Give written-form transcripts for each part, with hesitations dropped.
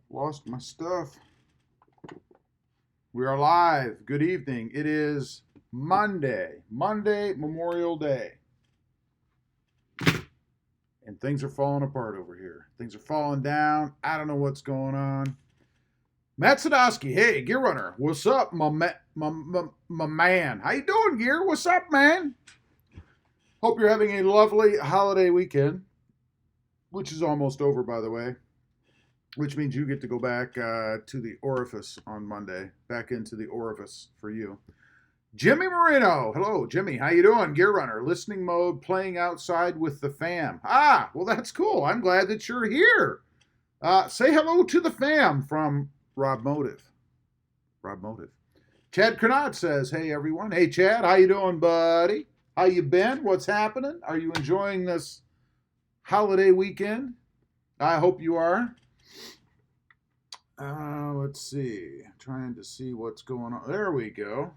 Lost my stuff. We are live. Good evening. It is Monday, Memorial Day. And things are falling apart over here. Things are falling down. I don't know what's going on. Matt Sadowski, hey, Gear Runner, what's up, my man? How you doing, Gear? What's up, man? Hope you're having a lovely holiday weekend, which is almost over, by the way, which means you get to go back to the orifice on Monday, back into the orifice for you. Jimmy Marino, hello, Jimmy, how you doing, Gear Runner? Listening mode, playing outside with the fam. Ah, well, that's cool. I'm glad that you're here. Say hello to the fam from RobMotive. RobMotive. Chad Cronat says, hey, everyone. Hey, Chad, how you doing, buddy? How you been? What's happening? Are you enjoying this holiday weekend? I hope you are. Let's see. Trying to see what's going on. There we go.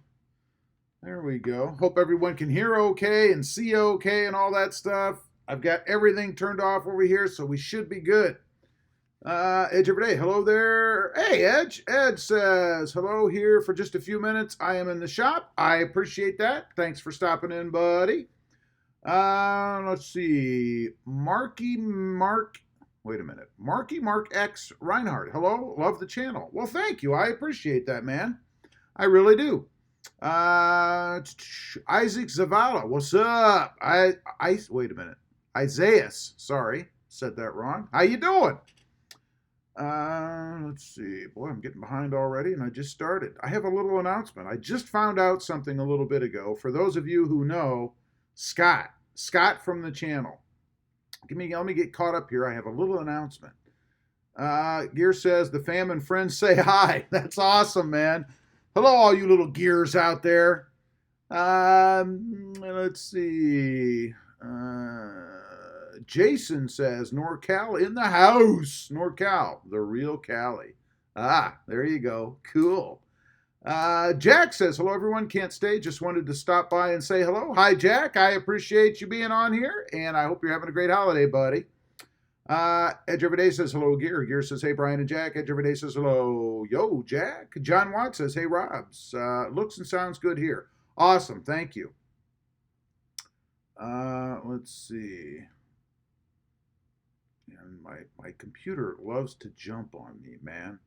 There we go. Hope everyone can hear okay and see okay and all that stuff. I've got everything turned off over here, so we should be good. Edge every day. Hello there. Hey, Edge. Ed says, hello here for just a few minutes. I am in the shop. I appreciate that. Thanks for stopping in, buddy. Let's see. Marky Mark X Reinhardt. Hello. Love the channel. Well, thank you. I appreciate that, man. I really do. Isaac Zavala. What's up? Wait a minute. Isaiah. Sorry. Said that wrong. How you doing? Let's see. Boy, I'm getting behind already, and I just started. I have a little announcement. I just found out something a little bit ago. For those of you who know, Scott from the channel. Let me get caught up here. I have a little announcement. Gear says, the fam and friends say hi. That's awesome, man. Hello, all you little gears out there. Let's see. Jason says, NorCal in the house. NorCal, the real Cali. Ah, there you go. Cool. Jack says, hello, everyone. Can't stay. Just wanted to stop by and say hello. Hi, Jack. I appreciate you being on here, and I hope you're having a great holiday, buddy. Edge Everyday says, hello, Gear. Gear says, hey, Brian and Jack. Edge Everyday says, hello. Yo, Jack. John Watt says, hey, Robs. Looks and sounds good here. Awesome. Thank you. Let's see. And my computer loves to jump on me, man.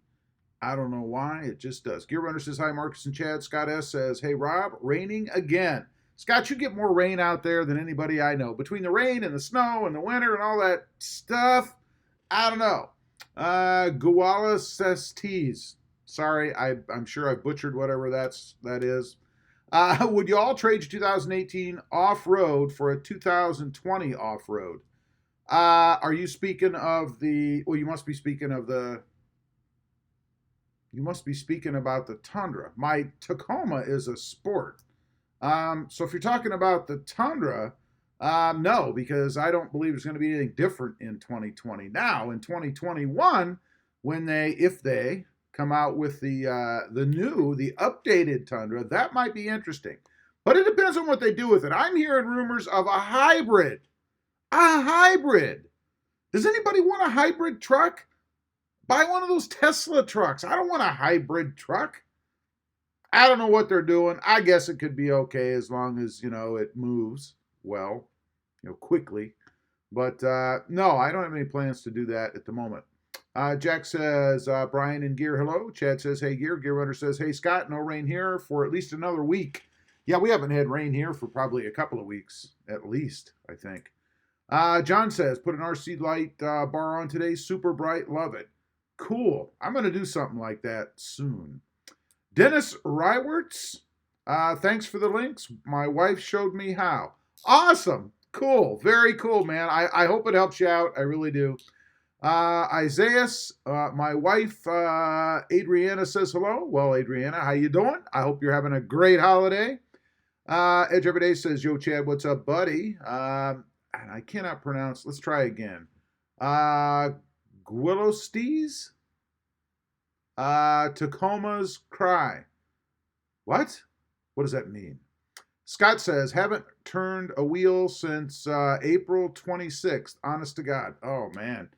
I don't know why. It just does. Gear Runner says, hi, Marcus and Chad. Scott S. says, hey, Rob, raining again. Scott, you get more rain out there than anybody I know. Between the rain and the snow and the winter and all that stuff, I don't know. Goala says tease. Sorry, I'm sure I butchered whatever that is. Would you all trade your 2018 off-road for a 2020 off-road? Are you speaking of the, well, you must be speaking about the Tundra. My Tacoma is a sport. So if you're talking about the Tundra, no, because I don't believe there's going to be anything different in 2020. Now, in 2021, if they come out with the updated Tundra, that might be interesting. But it depends on what they do with it. I'm hearing rumors of a hybrid. A hybrid. Does anybody want a hybrid truck? Buy one of those Tesla trucks. I don't want a hybrid truck. I don't know what they're doing. I guess it could be okay as long as, it moves well, quickly. But no, I don't have any plans to do that at the moment. Jack says, Brian and Gear, hello. Chad says, hey, Gear. Gear Runner says, hey, Scott, no rain here for at least another week. Yeah, we haven't had rain here for probably a couple of weeks, at least, I think. John says, put an RC light bar on today. Super bright. Love it. Cool. I'm going to do something like that soon. Dennis Rywerts, thanks for the links. My wife showed me how. Awesome. Cool. Very cool, man. I hope it helps you out. I really do. Isaiah, my wife, Adriana says hello. Well, Adriana, how you doing? I hope you're having a great holiday. Edge Everyday says, yo, Chad, what's up, buddy? And I cannot pronounce. Let's try again. Guilostes? Tacoma's Cry. What? What does that mean? Scott says, haven't turned a wheel since April 26th. Honest to God. Oh, man.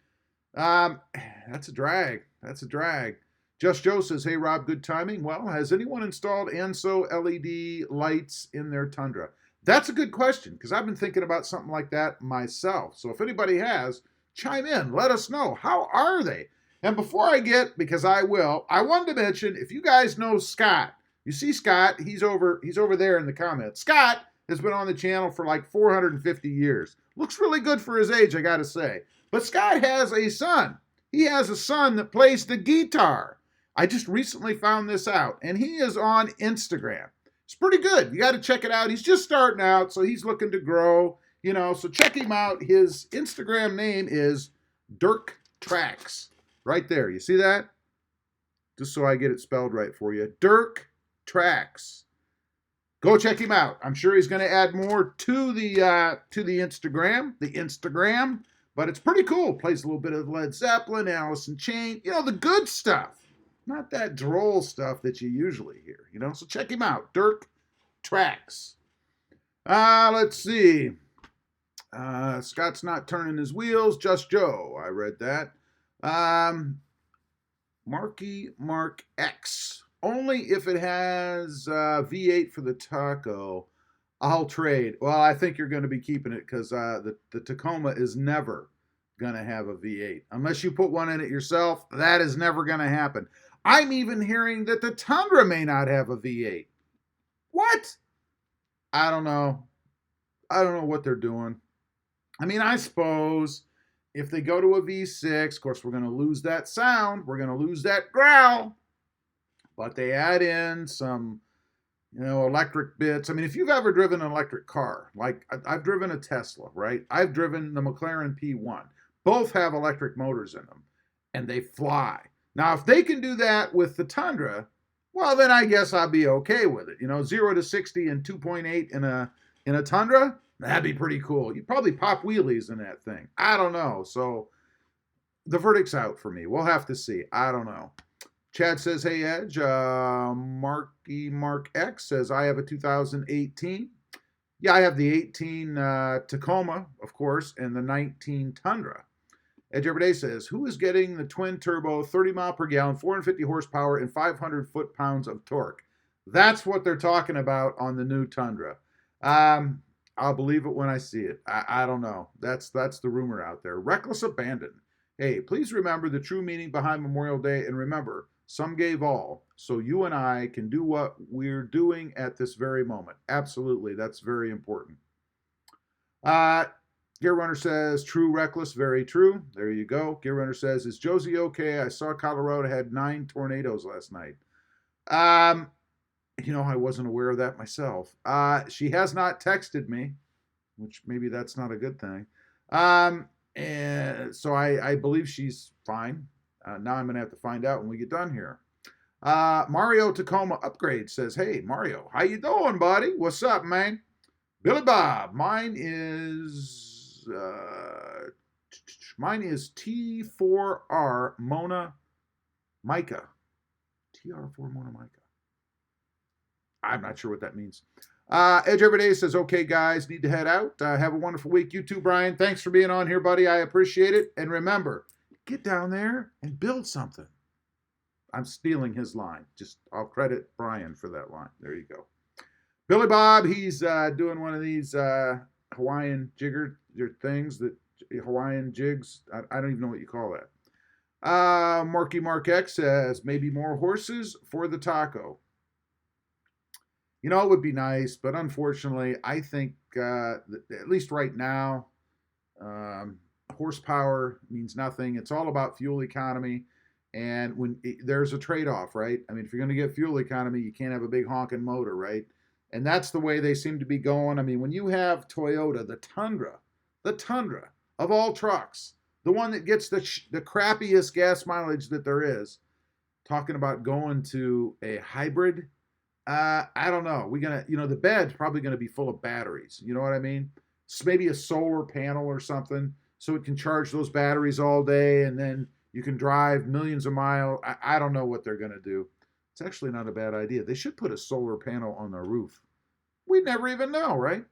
Um, that's a drag. That's a drag. Just Joe says, hey, Rob, good timing. Well, has anyone installed ANSO LED lights in their Tundra? That's a good question because I've been thinking about something like that myself. So if anybody has, chime in. Let us know. How are they? And before I get, because I will, I wanted to mention, if you guys know Scott, you see Scott, he's over there in the comments. Scott has been on the channel for like 450 years. Looks really good for his age, I got to say. But Scott has a son. He has a son that plays the guitar. I just recently found this out, and he is on Instagram. It's pretty good. You got to check it out. He's just starting out, so he's looking to grow, so check him out. His Instagram name is Dirk Tracks. Right there. You see that? Just so I get it spelled right for you. Dirk Tracks. Go check him out. I'm sure he's going to add more to the Instagram, but it's pretty cool. Plays a little bit of Led Zeppelin, Alice in Chains, the good stuff. Not that droll stuff that you usually hear, So check him out. Dirk Tracks. Let's see. Scott's not turning his wheels. Just Joe. I read that. Marky Mark X. Only if it has V8 for the Taco, I'll trade. Well, I think you're going to be keeping it because the Tacoma is never going to have a V8. Unless you put one in it yourself, that is never going to happen. I'm even hearing that the Tundra may not have a V8. What? I don't know. I don't know what they're doing. I mean, I suppose if they go to a V6, of course, we're going to lose that sound. We're going to lose that growl. But they add in some, electric bits. I mean, if you've ever driven an electric car, like I've driven a Tesla, right? I've driven the McLaren P1. Both have electric motors in them, and they fly. Now, if they can do that with the Tundra, well, then I guess I'll be okay with it. 0 to 60 in 2.8 in a Tundra, that'd be pretty cool. You'd probably pop wheelies in that thing. I don't know. So the verdict's out for me. We'll have to see. I don't know. Chad says, hey, Edge. Marky Mark X says, I have a 2018. Yeah, I have the 18 Tacoma, of course, and the 19 Tundra. Edge Everyday says, who is getting the twin turbo, 30 mile per gallon, 450 horsepower, and 500 foot-pounds of torque? That's what they're talking about on the new Tundra. I'll believe it when I see it. I don't know. That's the rumor out there. Reckless abandon. Hey, please remember the true meaning behind Memorial Day, and remember, some gave all, so you and I can do what we're doing at this very moment. Absolutely, that's very important. Gear Runner says, true reckless, very true. There you go. Gear Runner says, is Josie okay? I saw Colorado had 9 tornadoes last night. I wasn't aware of that myself. She has not texted me, which maybe that's not a good thing. And so I believe she's fine. Now I'm going to have to find out when we get done here. Mario Tacoma Upgrade says, hey, Mario, how you doing, buddy? What's up, man? Billy Bob, mine is T4R Mona Mica. TR4 Mona Mica. I'm not sure what that means. Edge Everyday says, okay, guys, need to head out. Have a wonderful week. You too, Brian. Thanks for being on here, buddy. I appreciate it. And remember, get down there and build something. I'm stealing his line. I'll credit Brian for that line. There you go. Billy Bob, he's doing one of these Hawaiian jigger things, Hawaiian jigs. I don't even know what you call that. Marky Mark X says, maybe more horses for the Taco. It would be nice, but unfortunately, I think at least right now, horsepower means nothing. It's all about fuel economy. And there's a trade-off, right? I mean, if you're going to get fuel economy, you can't have a big honking motor, right? And that's the way they seem to be going. I mean, when you have Toyota, the Tundra of all trucks, the one that gets the crappiest gas mileage that there is, talking about going to a hybrid, I don't know. The bed's probably going to be full of batteries. You know what I mean? It's maybe a solar panel or something so it can charge those batteries all day and then you can drive millions of miles. I don't know what they're going to do. It's actually not a bad idea. They should put a solar panel on their roof. We'd never even know, right?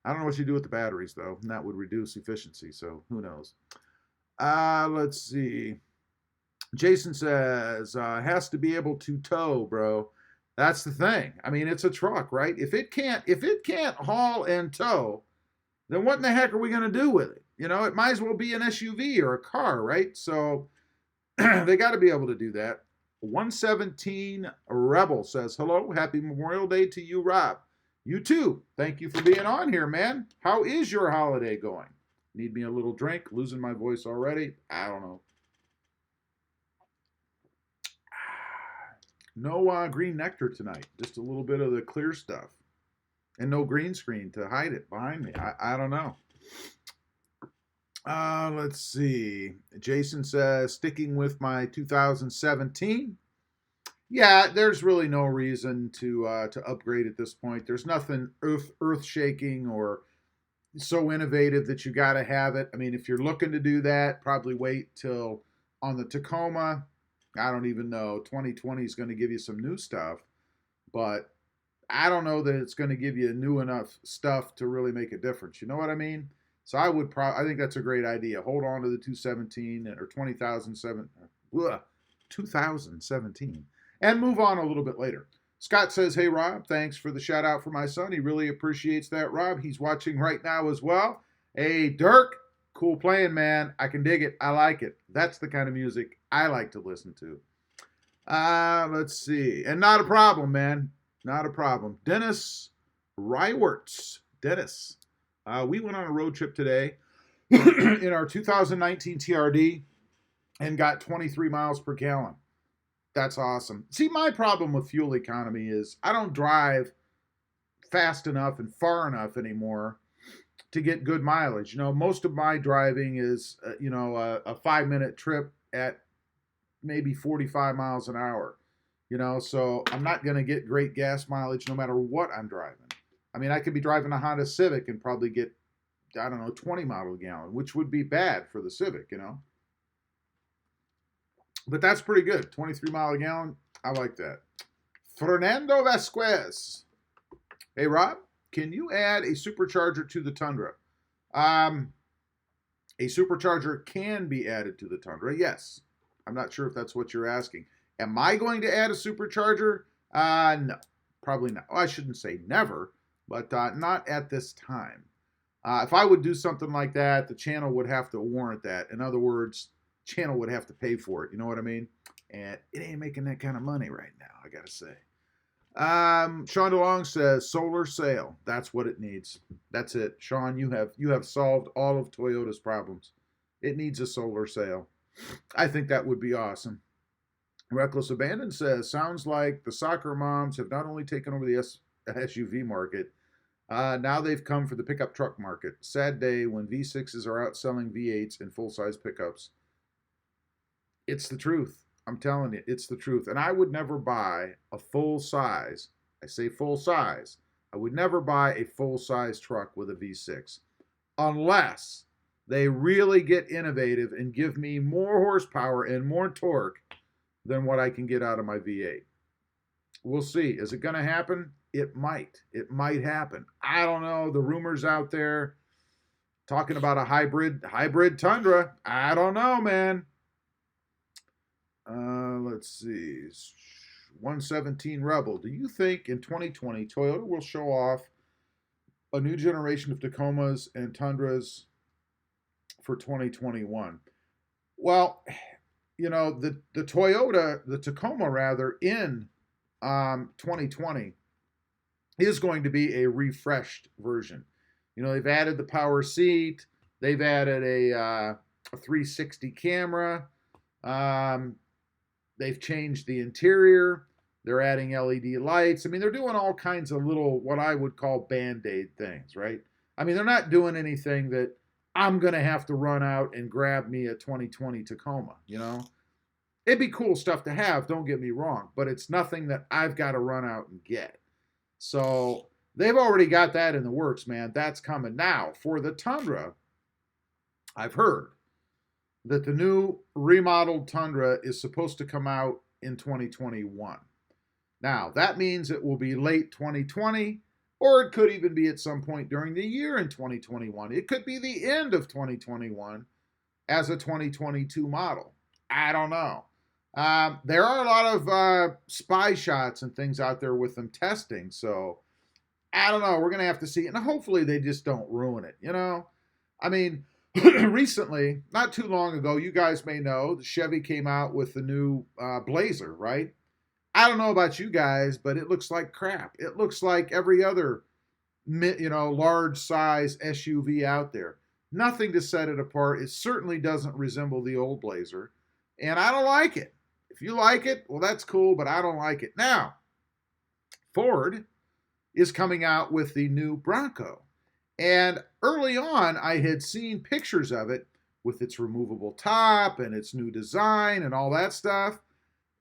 I don't know what you do with the batteries, though, and that would reduce efficiency, so who knows. Let's see. Jason says, has to be able to tow, bro. That's the thing. I mean, it's a truck, right? If it can't haul and tow, then what in the heck are we going to do with it? You know, it might as well be an SUV or a car, right? So they got to be able to do that. 117 Rebel says, hello, happy Memorial Day to you, Rob. You too. Thank you for being on here, man. How is your holiday going? Need me a little drink? Losing my voice already? I don't know. No green nectar tonight. Just a little bit of the clear stuff. And no green screen to hide it behind me. I don't know. Let's see. Jason says, sticking with my 2017. Yeah, there's really no reason to upgrade at this point. There's nothing earth shaking or so innovative that you got to have it. I mean, if you're looking to do that, probably wait till on the Tacoma. I don't even know. 2020 is going to give you some new stuff, but I don't know that it's going to give you new enough stuff to really make a difference. You know what I mean? So I think that's a great idea. Hold on to the 217 or 2017 and move on a little bit later. Scott says, hey, Rob, thanks for the shout out for my son. He really appreciates that, Rob. He's watching right now as well. Hey, Dirk, cool playing, man. I can dig it. I like it. That's the kind of music I like to listen to. Let's see. And not a problem, man. Not a problem. Dennis Rywerts. Dennis. We went on a road trip today in our 2019 TRD and got 23 miles per gallon. That's awesome. See, my problem with fuel economy is I don't drive fast enough and far enough anymore to get good mileage. You know, most of my driving is, a 5-minute trip at maybe 45 miles an hour. You know, so I'm not going to get great gas mileage no matter what I'm driving. I mean, I could be driving a Honda Civic and probably get, 20 mile a gallon, which would be bad for the Civic, you know. But that's pretty good. 23 mile a gallon. I like that. Fernando Vasquez. Hey, Rob, can you add a supercharger to the Tundra? A supercharger can be added to the Tundra, yes. I'm not sure if that's what you're asking. Am I going to add a supercharger? No, probably not. Oh, I shouldn't say never, but not at this time. If I would do something like that, the channel would have to warrant that. In other words, channel would have to pay for it. You know what I mean? And it ain't making that kind of money right now, I gotta say. Sean DeLong says solar sail. That's what it needs. That's it. Sean, you have solved all of Toyota's problems. It needs a solar sail. I think that would be awesome. Reckless Abandon says, sounds like the soccer moms have not only taken over the SUV market, now they've come for the pickup truck market. Sad day when V6s are outselling V8s in full-size pickups. It's the truth. I'm telling you, it's the truth. And I would never buy a full-size, I say full-size, I would never buy a full-size truck with a V6 unless they really get innovative and give me more horsepower and more torque than what I can get out of my V8. We'll see. Is it going to happen? It might. It might happen. I don't know. The rumors out there talking about a hybrid Tundra. I don't know, man. Let's see. 117 Rebel. Do you think in 2020 Toyota will show off a new generation of Tacomas and Tundras for 2021? Well, you know, the Tacoma rather, in 2020 is going to be a refreshed version. You know, they've added the power seat. They've added a 360 camera. They've changed the interior. They're adding LED lights. I mean, they're doing all kinds of little, what I would call Band-Aid things, right? I mean, they're not doing anything that I'm going to have to run out and grab me a 2020 Tacoma, you know? It'd be cool stuff to have, don't get me wrong, but it's nothing that I've got to run out and get. So they've already got that in the works, man. That's coming. Now, for the Tundra, I've heard that the new remodeled Tundra is supposed to come out in 2021. Now, that means it will be late 2020, Or it could even be at some point during the year in 2021. It could be the end of 2021 as a 2022 model. I don't know. There are a lot of spy shots and things out there with them testing. So I don't know. We're going to have to see. And hopefully they just don't ruin it. I mean, recently, not too long ago, you guys may know, the Chevy came out with the new Blazer, right? I don't know about you guys, but it looks like crap. It looks like every other, large size SUV out there. Nothing to set it apart. It certainly doesn't resemble the old Blazer, and I don't like it. If you like it, well, that's cool, but I don't like it. Now, Ford is coming out with the new Bronco, and early on, I had seen pictures of it with its removable top and its new design and all that stuff,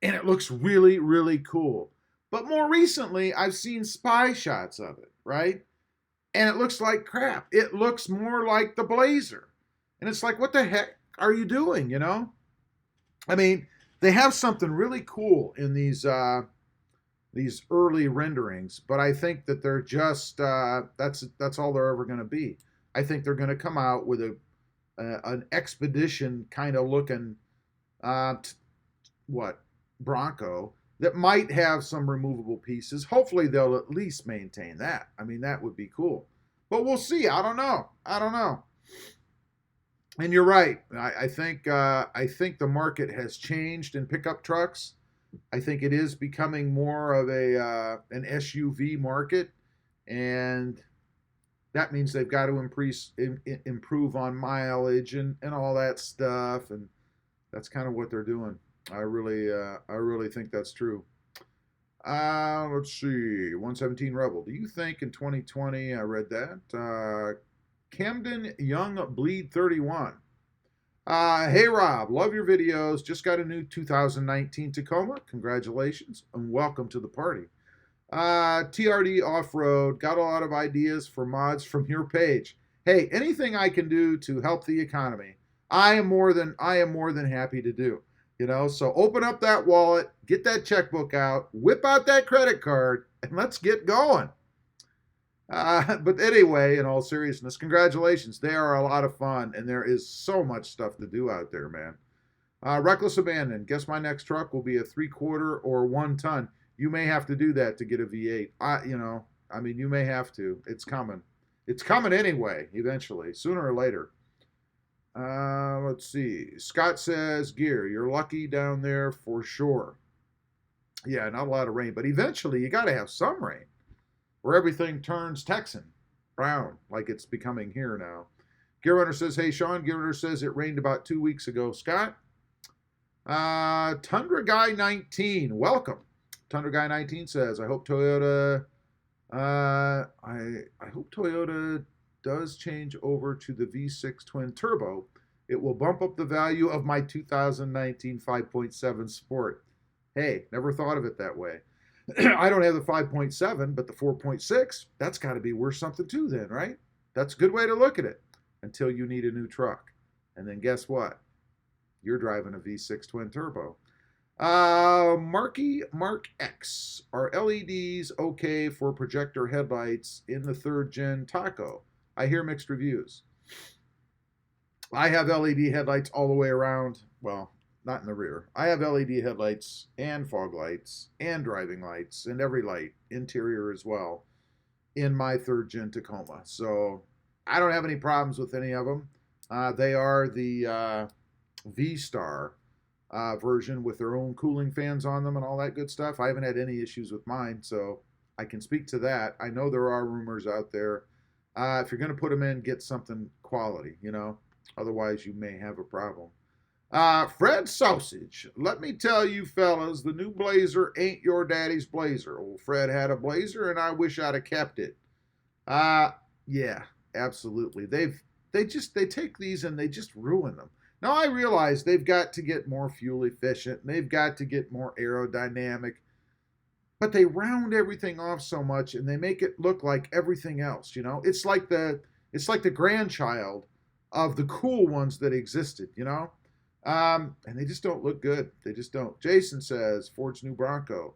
and it looks really, really cool. But more recently, I've seen spy shots of it, right? And it looks like crap. It looks more like the Blazer. And it's like, what the heck are you doing, I mean, they have something really cool in these early renderings, but I think that they're just that's all they're ever going to be. I think they're going to come out with an expedition kind of looking Bronco that might have some removable pieces. Hopefully they'll at least maintain that. I mean, that would be cool. But we'll see. I don't know. And you're right. I think the market has changed in pickup trucks. I think it is becoming more of an SUV market, and that means they've got to improve on mileage and all that stuff, and that's kind of what they're doing. I really think that's true. Let's see. 117 Rebel. Do you think in 2020, I read that, Camden Young Bleed 31. Hey Rob, love your videos. Just got a new 2019 Tacoma. Congratulations and welcome to the party. TRD Off-Road. Got a lot of ideas for mods from your page. Hey, anything I can do to help the economy, I am more than happy to do. So open up that wallet, get that checkbook out, whip out that credit card, and let's get going. But anyway, in all seriousness, congratulations. They are a lot of fun, and there is so much stuff to do out there, man. Reckless Abandon. Guess my next truck will be a 3/4 or 1 ton. You may have to do that to get a V8. You may have to. It's coming. It's coming anyway, eventually, sooner or later. Let's see. Scott says, Gear, you're lucky down there for sure. Yeah, not a lot of rain, but eventually you got to have some rain where everything turns Texan brown like it's becoming here now. Gear Runner says, hey, Sean. Gear Runner says it rained about 2 weeks ago. Scott? Tundra Guy 19, welcome. Tundra Guy 19 says, I hope Toyota does change over to the V6 twin turbo. It will bump up the value of my 2019 5.7 Sport. Hey, never thought of it that way. I don't have the 5.7, but the 4.6, that's got to be worth something too then, right? That's a good way to look at it until you need a new truck. And then guess what? You're driving a V6 twin turbo. Mark X, are LEDs okay for projector headlights in the 3rd gen Taco? I hear mixed reviews. I have LED headlights all the way around. Well, not in the rear. I have LED headlights and fog lights and driving lights and every light, interior as well, in my 3rd gen Tacoma. So I don't have any problems with any of them. They are the V-Star version with their own cooling fans on them and all that good stuff. I haven't had any issues with mine, so I can speak to that. I know there are rumors out there. If you're going to put them in, get something quality, Otherwise, you may have a problem. Fred Sausage, let me tell you fellas, the new Blazer ain't your daddy's Blazer. Old Fred had a Blazer, and I wish I'd have kept it. Yeah, absolutely. They take these and they just ruin them. Now, I realize they've got to get more fuel efficient, and they've got to get more aerodynamic, but they round everything off so much, and they make it look like everything else, It's like the grandchild of the cool ones that existed, and they just don't look good. They just don't. Jason says, Ford's new Bronco.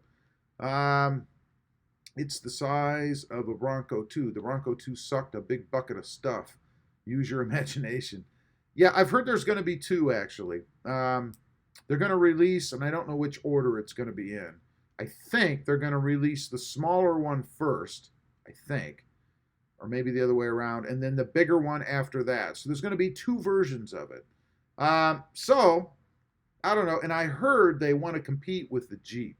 It's the size of a Bronco 2. The Bronco 2 sucked a big bucket of stuff. Use your imagination. Yeah, I've heard there's going to be two actually. They're going to release, and I don't know which order it's going to be in. I think they're going to release the smaller one first, I think, or maybe the other way around, and then the bigger one after that. So there's going to be two versions of it. So I don't know, and I heard they want to compete with the Jeep.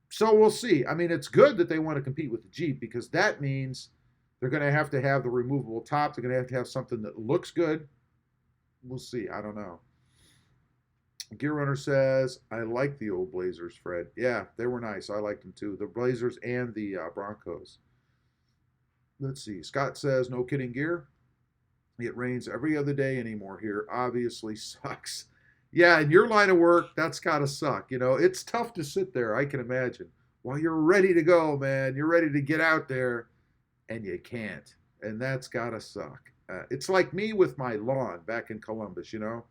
So we'll see. I mean, it's good that they want to compete with the Jeep because that means they're going to have the removable top. They're going to have something that looks good. We'll see. I don't know. Gear Runner says, I like the old Blazers, Fred. Yeah, they were nice. I liked them too. The Blazers and the Broncos. Let's see. Scott says, no kidding, Gear. It rains every other day anymore here. Obviously sucks. Yeah, in your line of work, that's got to suck. You know, it's tough to sit there, I can imagine. While you're ready to go, man. You're ready to get out there, and you can't. And that's got to suck. It's like me with my lawn back in Columbus, you know.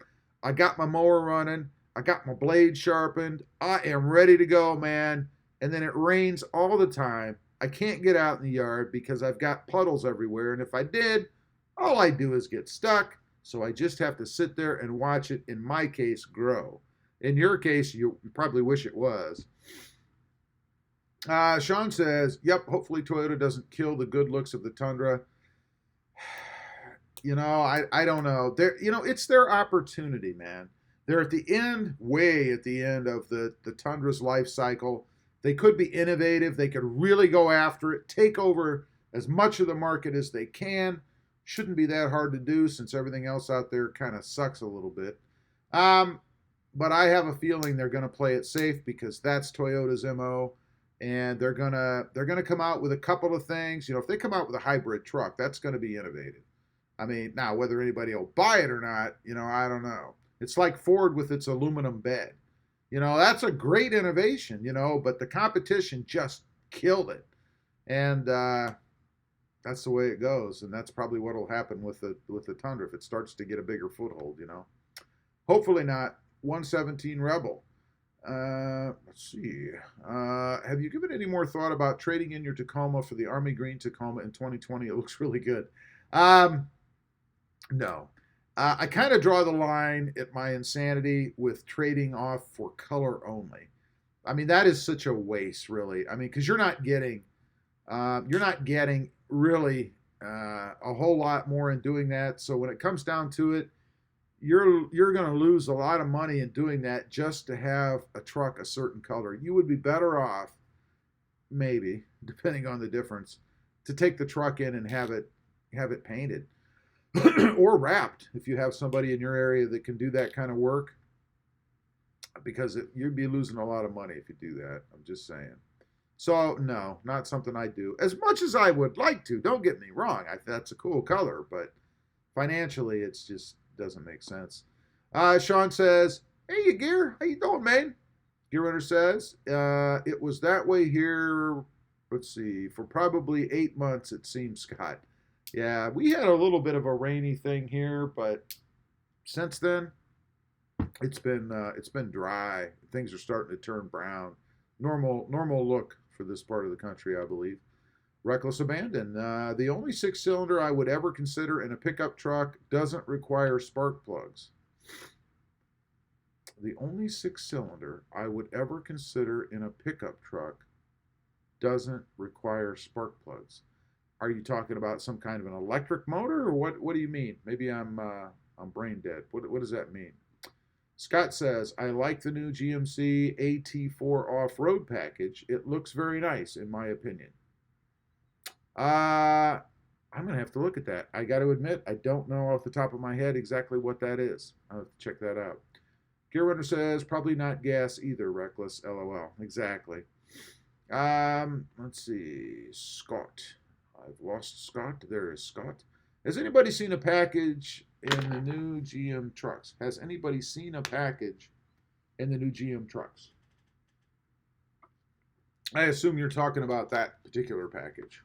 I got my mower running. I got my blade sharpened. I am ready to go, man. And then it rains all the time. I can't get out in the yard because I've got puddles everywhere. And if I did, all I do is get stuck. So I just have to sit there and watch it, in my case, grow. In your case, you probably wish it was. Sean says, yep, hopefully Toyota doesn't kill the good looks of the Tundra. You know, I don't know. It's their opportunity, man. They're at the end, way at the end of the Tundra's life cycle. They could be innovative. They could really go after it, take over as much of the market as they can. Shouldn't be that hard to do since everything else out there kind of sucks a little bit. But I have a feeling they're going to play it safe because that's Toyota's MO. And they're gonna come out with a couple of things. You know, if they come out with a hybrid truck, that's going to be innovative. I mean, now whether anybody will buy it or not, you know, I don't know. It's like Ford with its aluminum bed. You know, that's a great innovation, you know, but the competition just killed it. And that's the way it goes. And that's probably what will happen with the Tundra if it starts to get a bigger foothold, you know. Hopefully not. 117 Rebel. Let's see. Have you given any more thought about trading in your Tacoma for the Army Green Tacoma in 2020? It looks really good. No. I kind of draw the line at my insanity with trading off for color only. I mean, that is such a waste, really. I mean, because you're not getting really a whole lot more in doing that. So when it comes down to it, you're going to lose a lot of money in doing that just to have a truck a certain color. You would be better off, maybe, depending on the difference, to take the truck in and have it painted or wrapped if you have somebody in your area that can do that kind of work, because you'd be losing a lot of money if you do that. I'm just saying. So no, not something I do as much as I would like to. Don't get me wrong. That's a cool color, but financially it's just doesn't make sense. Sean says, hey, Gear, how you doing, man? Gear Runner says, it was that way here, let's see, for probably 8 months, it seems, Scott. Yeah, we had a little bit of a rainy thing here, but since then, it's been dry. Things are starting to turn brown. Normal look for this part of the country, I believe. Reckless Abandon. The only 6-cylinder I would ever consider in a pickup truck doesn't require spark plugs. The only 6-cylinder I would ever consider in a pickup truck doesn't require spark plugs. Are you talking about some kind of an electric motor, or what do you mean? Maybe I'm brain dead. What does that mean? Scott says, I like the new GMC AT4 off-road package. It looks very nice, in my opinion. I'm going to have to look at that. I got to admit, I don't know off the top of my head exactly what that is. I'll have to check that out. Gear Runner says, probably not gas either, Reckless, LOL. Exactly. Let's see. Scott. I've lost Scott. There is Scott. Has anybody seen a package in the new GM trucks? Has anybody seen a package in the new GM trucks? I assume you're talking about that particular package.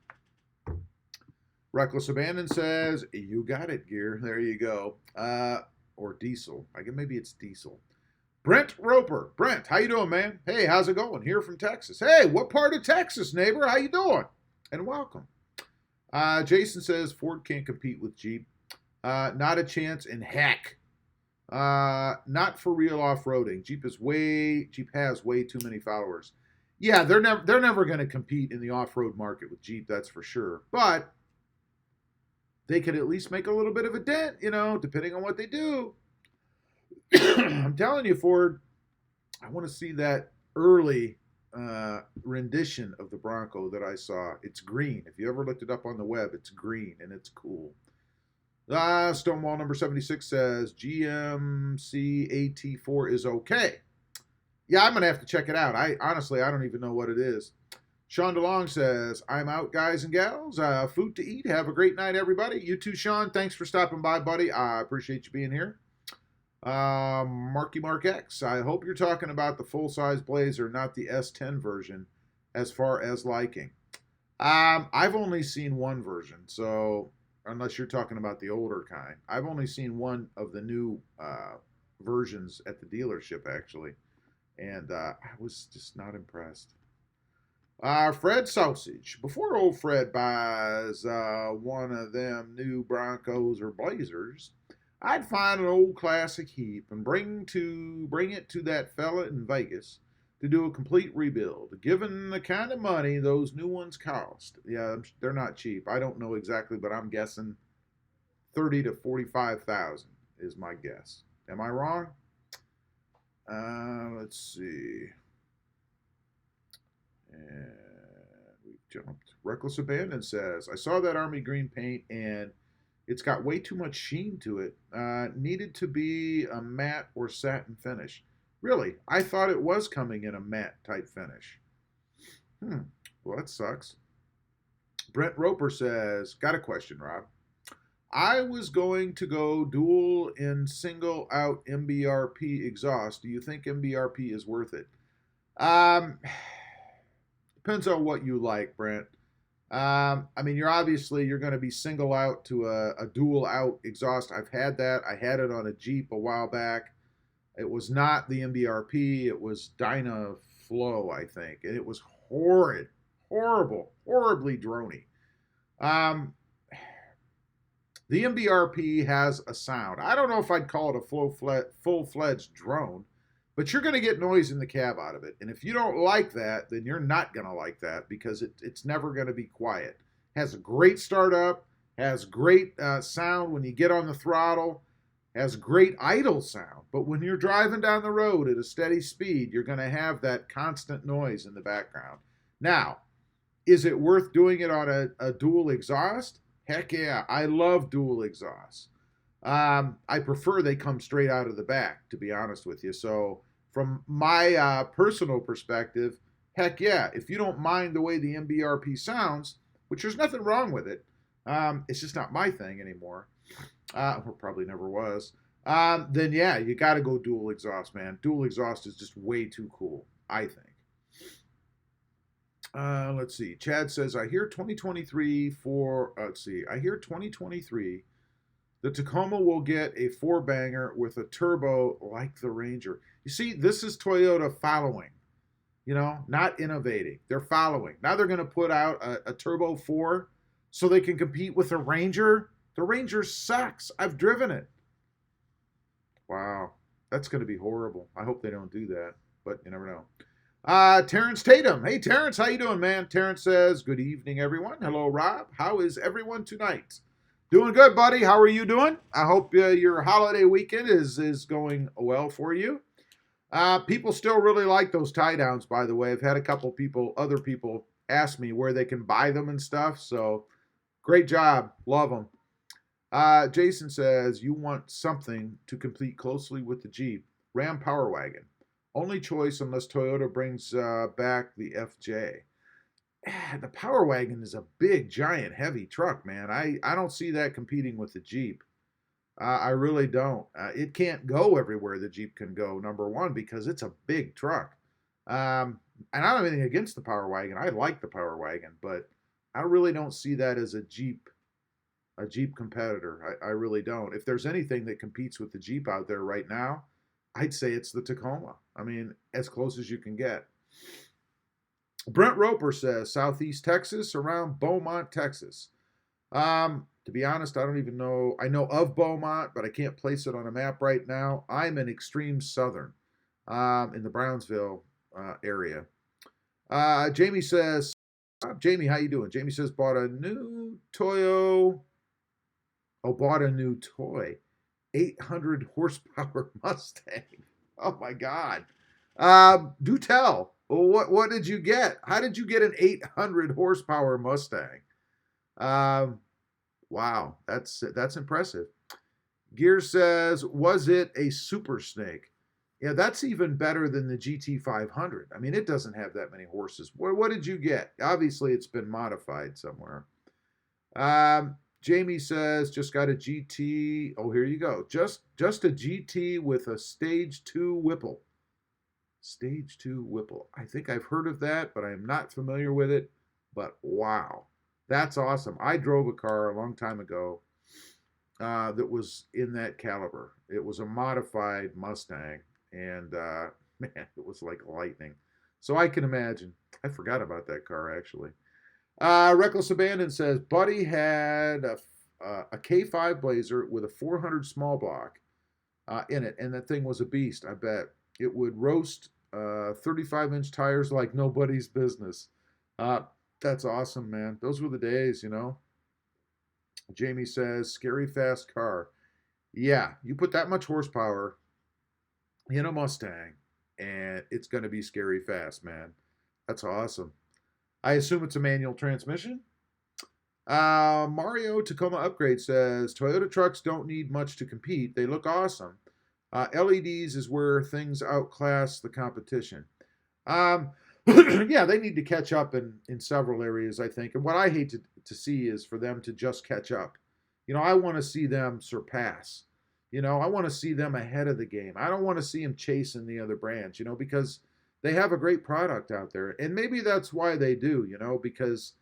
Reckless Abandon says, you got it, Gear. There you go. Or Diesel. I guess maybe it's Diesel. Brent Roper. Brent, how you doing, man? Hey, how's it going? Here from Texas. Hey, what part of Texas, neighbor? How you doing? And welcome. Jason says Ford can't compete with Jeep. Not a chance in heck. Not for real off-roading. Jeep has way too many followers. Yeah, they're never going to compete in the off-road market with Jeep, that's for sure. But they could at least make a little bit of a dent, depending on what they do. I'm telling you, Ford, I want to see that early rendition of the Bronco that I saw. It's green. If you ever looked it up on the web, it's green and it's cool. Stonewall number 76 says GMC AT4 is okay. Yeah, I'm going to have to check it out. Honestly, I don't even know what it is. Sean DeLong says, I'm out, guys and gals. Food to eat. Have a great night, everybody. You too, Sean. Thanks for stopping by, buddy. I appreciate you being here. Marky Mark X, I hope you're talking about the full-size Blazer, not the S10 version, as far as liking. I've only seen one version, so unless you're talking about the older kind. I've only seen one of the new versions at the dealership, actually, and I was just not impressed. Fred Sausage, before old Fred buys one of them new Broncos or Blazers, I'd find an old classic heap and bring it to that fella in Vegas to do a complete rebuild. Given the kind of money those new ones cost, yeah, they're not cheap. I don't know exactly, but I'm guessing $30,000 to $45,000 is my guess. Am I wrong? Let's see. And we've jumped. Reckless Abandon says, I saw that army green paint and it's got way too much sheen to it. Needed to be a matte or satin finish. Really? I thought it was coming in a matte type finish. Well, that sucks. Brent Roper says, got a question, Rob. I was going to go dual in single out MBRP exhaust. Do you think MBRP is worth it? Depends on what you like, Brent. I mean, you're going to be single out to a dual out exhaust. I've had that. I had it on a Jeep a while back. It was not the MBRP. It was Dynaflow, I think. And it was horrid, horribly droney. The MBRP has a sound. I don't know if I'd call it a full-fledged drone, but you're going to get noise in the cab out of it. And if you don't like that, then you're not going to like that because it's never going to be quiet. Has a great startup, has great sound when you get on the throttle, has great idle sound. But when you're driving down the road at a steady speed, you're going to have that constant noise in the background. Now, is it worth doing it on a dual exhaust? Heck yeah, I love dual exhausts. I prefer they come straight out of the back, to be honest with you. So from my personal perspective, heck yeah, if you don't mind the way the MBRP sounds, which there's nothing wrong with it, it's just not my thing anymore, or probably never was, then yeah, you got to go dual exhaust, man. Dual exhaust is just way too cool, I think. Let's see. Chad says, I hear 2023 the Tacoma will get a four-banger with a turbo like the Ranger. You see, this is Toyota following, not innovating. They're following. Now they're going to put out a Turbo 4 so they can compete with the Ranger. The Ranger sucks. I've driven it. Wow. That's going to be horrible. I hope they don't do that, but you never know. Terrence Tatum. Hey, Terrence, how you doing, man? Terrence says, good evening, everyone. Hello, Rob. How is everyone tonight? Doing good, buddy. How are you doing? I hope your holiday weekend is going well for you. People still really like those tie downs, by the way. I've had a couple other people ask me where they can buy them and stuff. So great job. Love them. Jason says, you want something to compete closely with the Jeep. Ram Power Wagon. Only choice unless Toyota brings back the FJ. The Power Wagon is a big, giant, heavy truck, man. I don't see that competing with the Jeep. I really don't. It can't go everywhere the Jeep can go, number one, because it's a big truck. And I don't have anything against the Power Wagon. I like the Power Wagon, but I really don't see that as a Jeep competitor. I really don't. If there's anything that competes with the Jeep out there right now, I'd say it's the Tacoma. I mean, as close as you can get. Brent Roper says Southeast Texas, around Beaumont, Texas. To be honest, I don't even know. I know of Beaumont, but I can't place it on a map right now. I'm in extreme southern, in the Brownsville area. Jamie says, Jamie, how you doing? Jamie says bought a new Toyo. Oh, bought a new toy, 800 horsepower Mustang. Oh my God. Do tell. What did you get? How did you get an 800 horsepower Mustang? Wow, that's impressive. Gear says, was it a Super Snake? Yeah, that's even better than the GT500. I mean, it doesn't have that many horses. What did you get? Obviously, it's been modified somewhere. Jamie says, just got a GT. Oh, here you go. Just a GT with a Stage 2 Whipple. Stage 2 Whipple. I think I've heard of that, but I am not familiar with it. But wow, that's awesome. I drove a car a long time ago that was in that caliber. It was a modified Mustang, and man, it was like lightning. So I can imagine. I forgot about that car, actually. Reckless Abandon says, Buddy had a K5 Blazer with a 400 small block in it, and that thing was a beast, I bet. It would roast 35-inch tires like nobody's business. That's awesome, man. Those were the days, you know. Jamie says, scary fast car. Yeah, you put that much horsepower in a Mustang, and it's going to be scary fast, man. That's awesome. I assume it's a manual transmission. Mario Tacoma Upgrade says, Toyota trucks don't need much to compete. They look awesome. LEDs is where things outclass the competition. Yeah, they need to catch up in several areas, I think. And what I hate to see is for them to just catch up. You know, I want to see them surpass. You know, I want to see them ahead of the game. I don't want to see them chasing the other brands, you know, because they have a great product out there. And maybe that's why they do, you know, because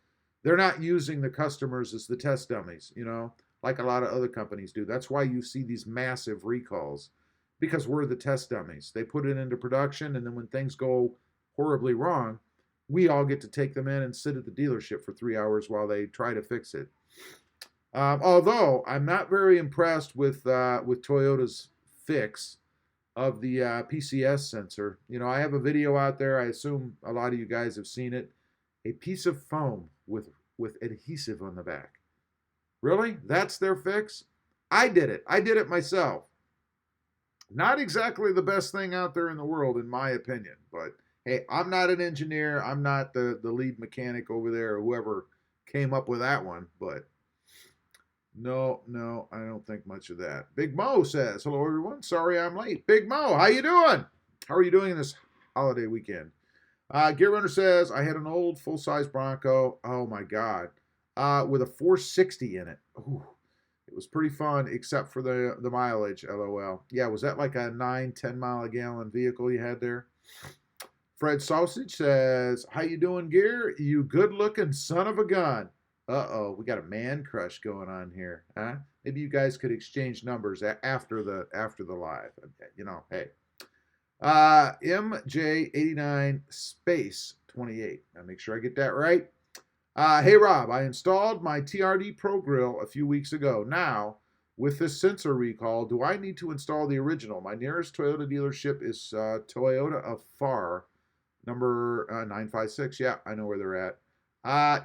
they're not using the customers as the test dummies, you know, like a lot of other companies do. That's why you see these massive recalls, because we're the test dummies. They put it into production, and then when things go horribly wrong, we all get to take them in and sit at the dealership for 3 hours while they try to fix it. Although I'm not very impressed with Toyota's fix of the PCS sensor. You know, I have a video out there. I assume a lot of you guys have seen it. A piece of foam with adhesive on the back. Really? That's their fix? I did it. I did it myself. Not exactly the best thing out there in the world, in my opinion. But hey, I'm not an engineer. I'm not the lead mechanic over there or whoever came up with that one. But no, I don't think much of that. Big Mo says, hello, everyone. Sorry I'm late. Big Mo, how you doing? How are you doing this holiday weekend? Gear Runner says, I had an old full-size Bronco. Oh, my God. With a 460 in it. Ooh, it was pretty fun, except for the mileage, LOL. Yeah, was that like a 9-10 mile a gallon vehicle you had there? Fred Sausage says, how you doing, Gear? You good-looking son of a gun. Uh-oh, we got a man crush going on here, huh? Maybe you guys could exchange numbers after the live. You know, hey. MJ89 Space 28. Now make sure I get that right. Hey, Rob, I installed my TRD Pro Grill a few weeks ago. Now, with this sensor recall, do I need to install the original? My nearest Toyota dealership is Toyota of Far, number 956. Yeah, I know where they're at.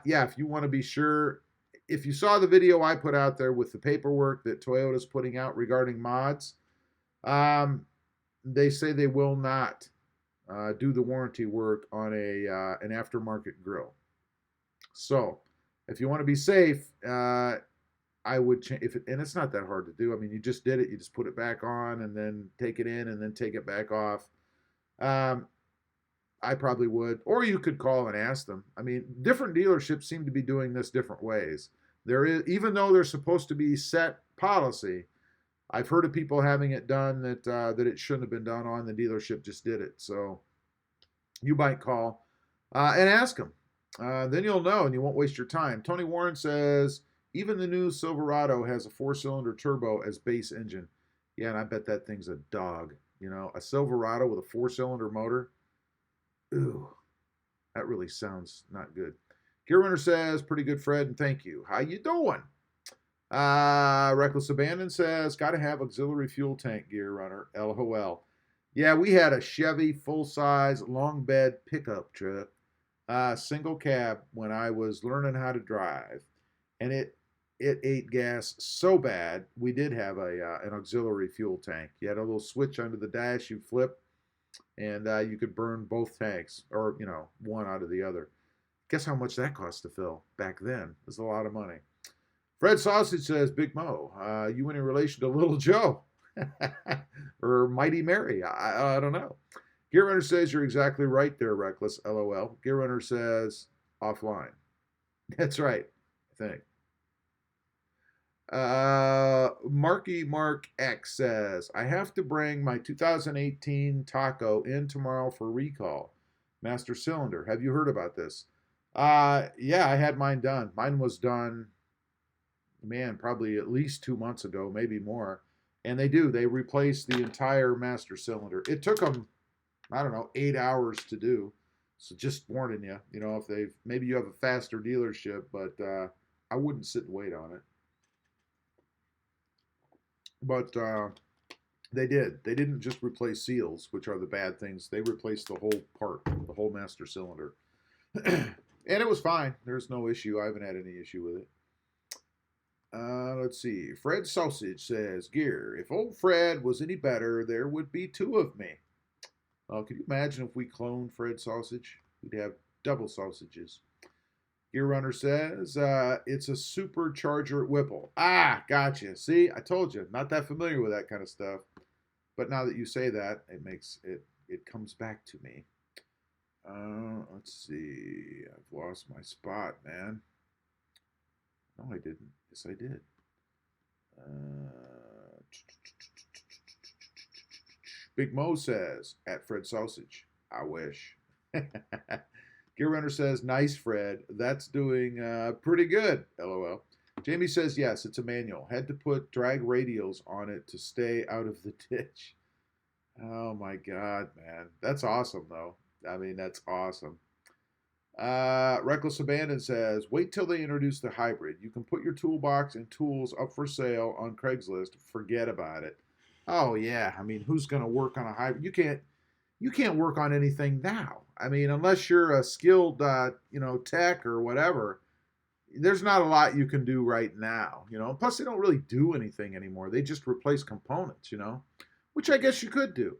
Yeah, if you want to be sure, if you saw the video I put out there with the paperwork that Toyota's putting out regarding mods, they say they will not do the warranty work on an aftermarket grill. So, if you want to be safe, I would change. And it's not that hard to do. I mean, you just did it. You just put it back on and then take it in and then take it back off. I probably would. Or you could call and ask them. I mean, different dealerships seem to be doing this different ways. There is, even though there's supposed to be set policy, I've heard of people having it done that it shouldn't have been done on. The dealership just did it. So you might call and ask them. Then you'll know and you won't waste your time. Tony Warren says, even the new Silverado has a 4-cylinder turbo as base engine. Yeah, and I bet that thing's a dog. You know, a Silverado with a 4-cylinder motor. Ooh, that really sounds not good. Gear Runner says, pretty good, Fred, and thank you. How you doing? Reckless Abandon says, got to have auxiliary fuel tank, Gear Runner. LOL. Yeah, we had a Chevy full-size long bed pickup truck, single cab when I was learning how to drive, and it ate gas so bad. We did have an auxiliary fuel tank. You had a little switch under the dash, you flip, and you could burn both tanks, or one out of the other. Guess how much that cost to fill back then? It was a lot of money. Fred Sausage says, Big Mo, you in relation to Little Joe or Mighty Mary? I don't know. Gear Runner says, you're exactly right there, Reckless. LOL. Gear Runner says, offline. That's right, I think. Marky Mark X says, I have to bring my 2018 Taco in tomorrow for recall. Master cylinder. Have you heard about this? Yeah, I had mine done. Mine was done, man, probably at least 2 months ago, maybe more. And they replaced the entire master cylinder. It took them, I don't know, 8 hours to do. So just warning you, if maybe you have a faster dealership, but I wouldn't sit and wait on it. But they did. They didn't just replace seals, which are the bad things. They replaced the whole part, the whole master cylinder. And it was fine. There's no issue. I haven't had any issue with it. Let's see. Fred Sausage says, Gear, if old Fred was any better, there would be 2 of me. Could you imagine if we cloned Fred Sausage? We'd have double sausages. Gear Runner says, it's a supercharger at Whipple. Ah, gotcha. See, I told you, not that familiar with that kind of stuff. But now that you say that, it comes back to me. Let's see. I've lost my spot, man. No, I didn't. Yes, I did. Big Mo says, at Fred Sausage, I wish. Gear Runner says, nice, Fred. That's doing pretty good, LOL. Jamie says, yes, it's a manual. Had to put drag radials on it to stay out of the ditch. Oh, my God, man. That's awesome, though. I mean, that's awesome. Reckless Abandon says, wait till they introduce the hybrid. You can put your toolbox and tools up for sale on Craigslist. Forget about it. Oh, yeah. I mean, who's going to work on a hybrid? You can't work on anything now. I mean, unless you're a skilled, tech or whatever, there's not a lot you can do right now, Plus, they don't really do anything anymore. They just replace components, which I guess you could do.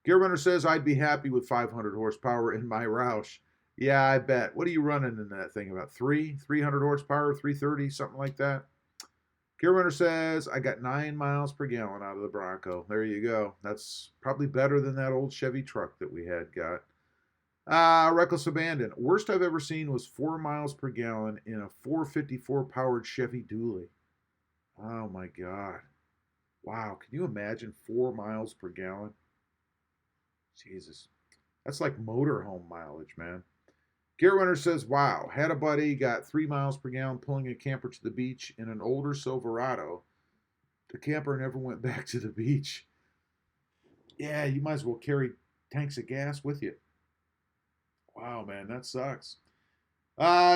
Gear Runner says, I'd be happy with 500 horsepower in my Roush. Yeah, I bet. What are you running in that thing? About 300 horsepower, 330, something like that? Gear Runner says, I got 9 miles per gallon out of the Bronco. There you go. That's probably better than that old Chevy truck that we had got. Reckless Abandon. Worst I've ever seen was 4 miles per gallon in a 454 powered Chevy Dually. Oh my God. Wow. Can you imagine 4 miles per gallon? Jesus. That's like motorhome mileage, man. Gear Runner says, wow, had a buddy, got 3 miles per gallon pulling a camper to the beach in an older Silverado. The camper never went back to the beach. Yeah, you might as well carry tanks of gas with you. Wow, man, that sucks.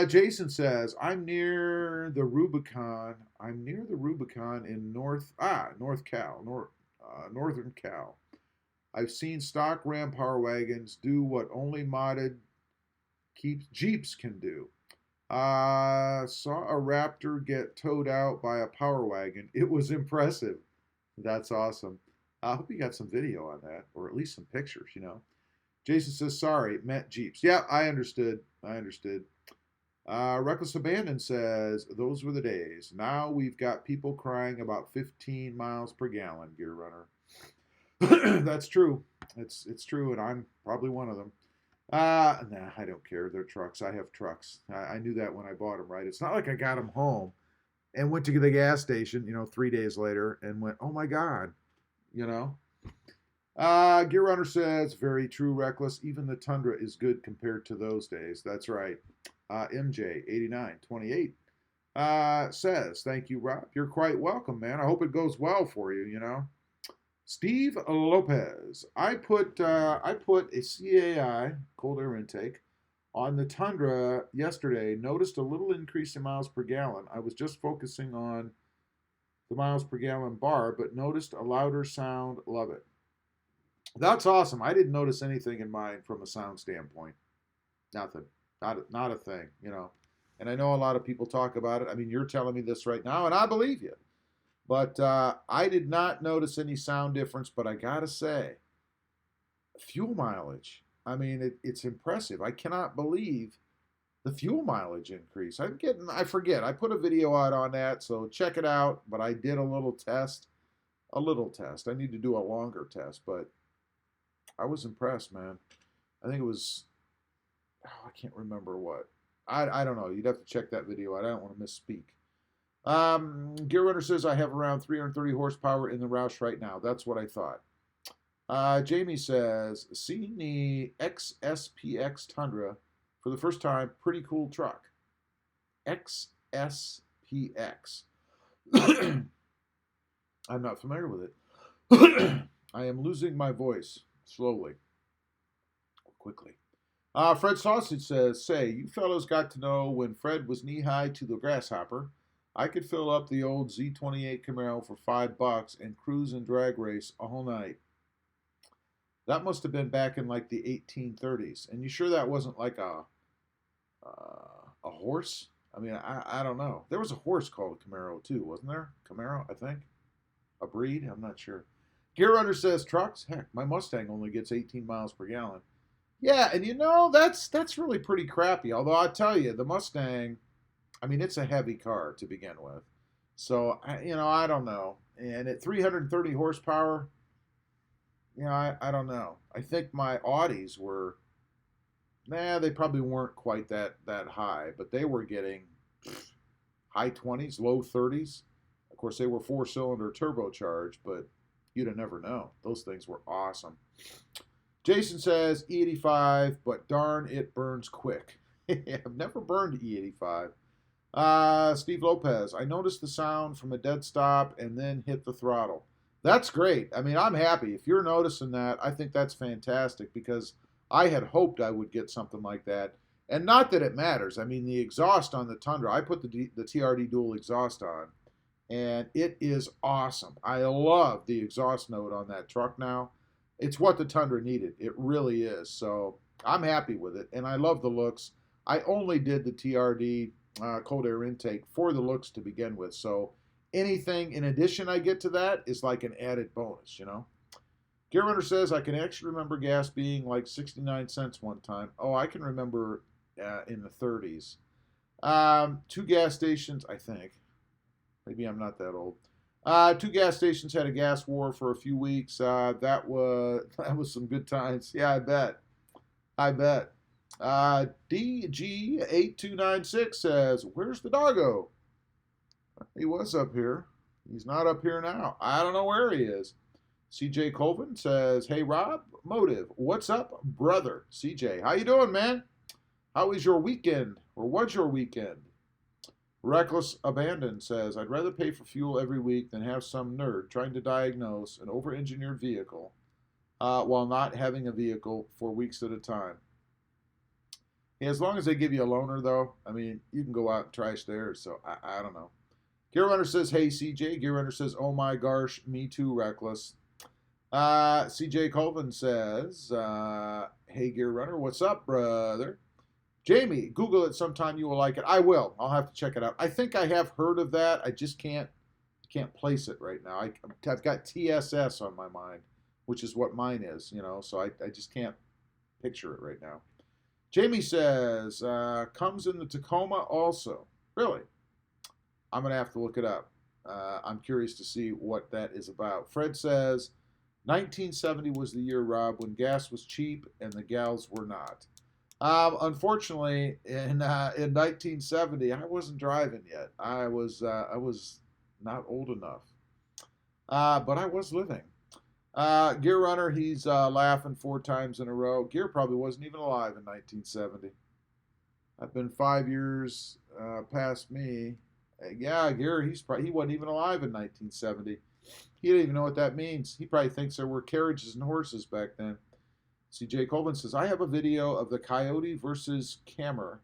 Jason says, I'm near the Rubicon. In Northern Cal. I've seen stock Ram Power Wagons do what only modded Jeeps can do. Saw a Raptor get towed out by a Power Wagon. It was impressive. That's awesome. I hope you got some video on that, or at least some pictures, Jason says, sorry, it meant Jeeps. Yeah, I understood. Reckless Abandon says, those were the days. Now we've got people crying about 15 miles per gallon, Gear Runner. That's true. It's true, and I'm probably one of them. Nah, I don't care. They're trucks. I have trucks. I knew that when I bought them, right? It's not like I got them home and went to the gas station, 3 days later and went, oh my God, Gear Runner says, very true, Reckless. Even the Tundra is good compared to those days. That's right. MJ8928 says, thank you, Rob. You're quite welcome, man. I hope it goes well for you, Steve Lopez. I put a CAI cold air intake on the Tundra yesterday. Noticed a little increase in miles per gallon. I was just focusing on the miles per gallon bar, but noticed a louder sound. Love it. That's awesome. I didn't notice anything in mine from a sound standpoint. Nothing. Not a thing, you know. And I know a lot of people talk about it. I mean, you're telling me this right now, and I believe you. But I did not notice any sound difference. But I gotta say, fuel mileage. I mean, it's impressive. I cannot believe the fuel mileage increase. I forget. I put a video out on that, so check it out. But I did a little test. A little test. I need to do a longer test, but I was impressed, man. I think it was, oh, I can't remember what. I don't know. You'd have to check that video out. I don't want to misspeak. Gear Runner says I have around 330 horsepower in the Roush right now. That's what I thought. Jamie says, seeing the XSPX Tundra for the first time, pretty cool truck. XSPX. I'm not familiar with it. I am losing my voice slowly, quickly. Fred Sausage says, say, you fellows got to know when Fred was knee-high to the grasshopper. I could fill up the old Z28 Camaro for $5 and cruise and drag race all night. That must have been back in like the 1830s. And you sure that wasn't like a horse? I mean, I don't know. There was a horse called a Camaro too, wasn't there? Camaro, I think. A breed? I'm not sure. Gear Runner says, trucks? Heck, my Mustang only gets 18 miles per gallon. Yeah, and you know, that's really pretty crappy. Although I tell you, the Mustang, I mean, it's a heavy car to begin with. So, you know, I don't know. And at 330 horsepower, you know, I don't know. I think my Audis were, they probably weren't quite that high, but they were getting high 20s, low 30s. Of course, they were 4-cylinder turbocharged, but you'd have never known. Those things were awesome. Jason says E85, but darn, it burns quick. I've never burned E85. Steve Lopez, I noticed the sound from a dead stop and then hit the throttle. That's great. I mean, I'm happy. If you're noticing that, I think that's fantastic because I had hoped I would get something like that. And not that it matters. I mean, the exhaust on the Tundra, I put the TRD dual exhaust on, and it is awesome. I love the exhaust note on that truck now. It's what the Tundra needed. It really is. So I'm happy with it, and I love the looks. I only did the TRD cold air intake for the looks to begin with. So anything in addition I get to that is like an added bonus, you know. Gear Runner says, I can actually remember gas being like 69 cents one time. Oh, I can remember in the 30s. 2 gas stations, I think. Maybe I'm not that old. 2 gas stations had a gas war for a few weeks. That was some good times. Yeah, I bet. DG8296 says, where's the doggo? He was up here. He's not up here now. I don't know where he is. CJ Colvin says, hey, RobMotive, what's up, brother? CJ, how you doing, man? How is your weekend, or was your weekend? Reckless Abandon says, I'd rather pay for fuel every week than have some nerd trying to diagnose an over-engineered vehicle while not having a vehicle for weeks at a time. Yeah, as long as they give you a loaner, though, I mean, you can go out and trash theirs, so I don't know. Gear Runner says, hey, CJ. Gear Runner says, oh my gosh, me too, Reckless. CJ Colvin says, hey, Gear Runner, what's up, brother? Jamie, Google it sometime. You will like it. I will. I'll have to check it out. I think I have heard of that. I just can't place it right now. I've got TSS on my mind, which is what mine is, you know, so I just can't picture it right now. Jamie says, comes in the Tacoma also. Really? I'm going to have to look it up. I'm curious to see what that is about. Fred says, 1970 was the year, Rob, when gas was cheap and the gals were not. Unfortunately, in 1970, I wasn't driving yet. I was not old enough, but I was living. Gear Runner, he's laughing 4 times in a row. Gear probably wasn't even alive in 1970. I've been 5 years past me. Yeah, Gear, he wasn't even alive in 1970. He didn't even know what that means. He probably thinks there were carriages and horses back then. CJ Colvin says, I have a video of the coyote versus camera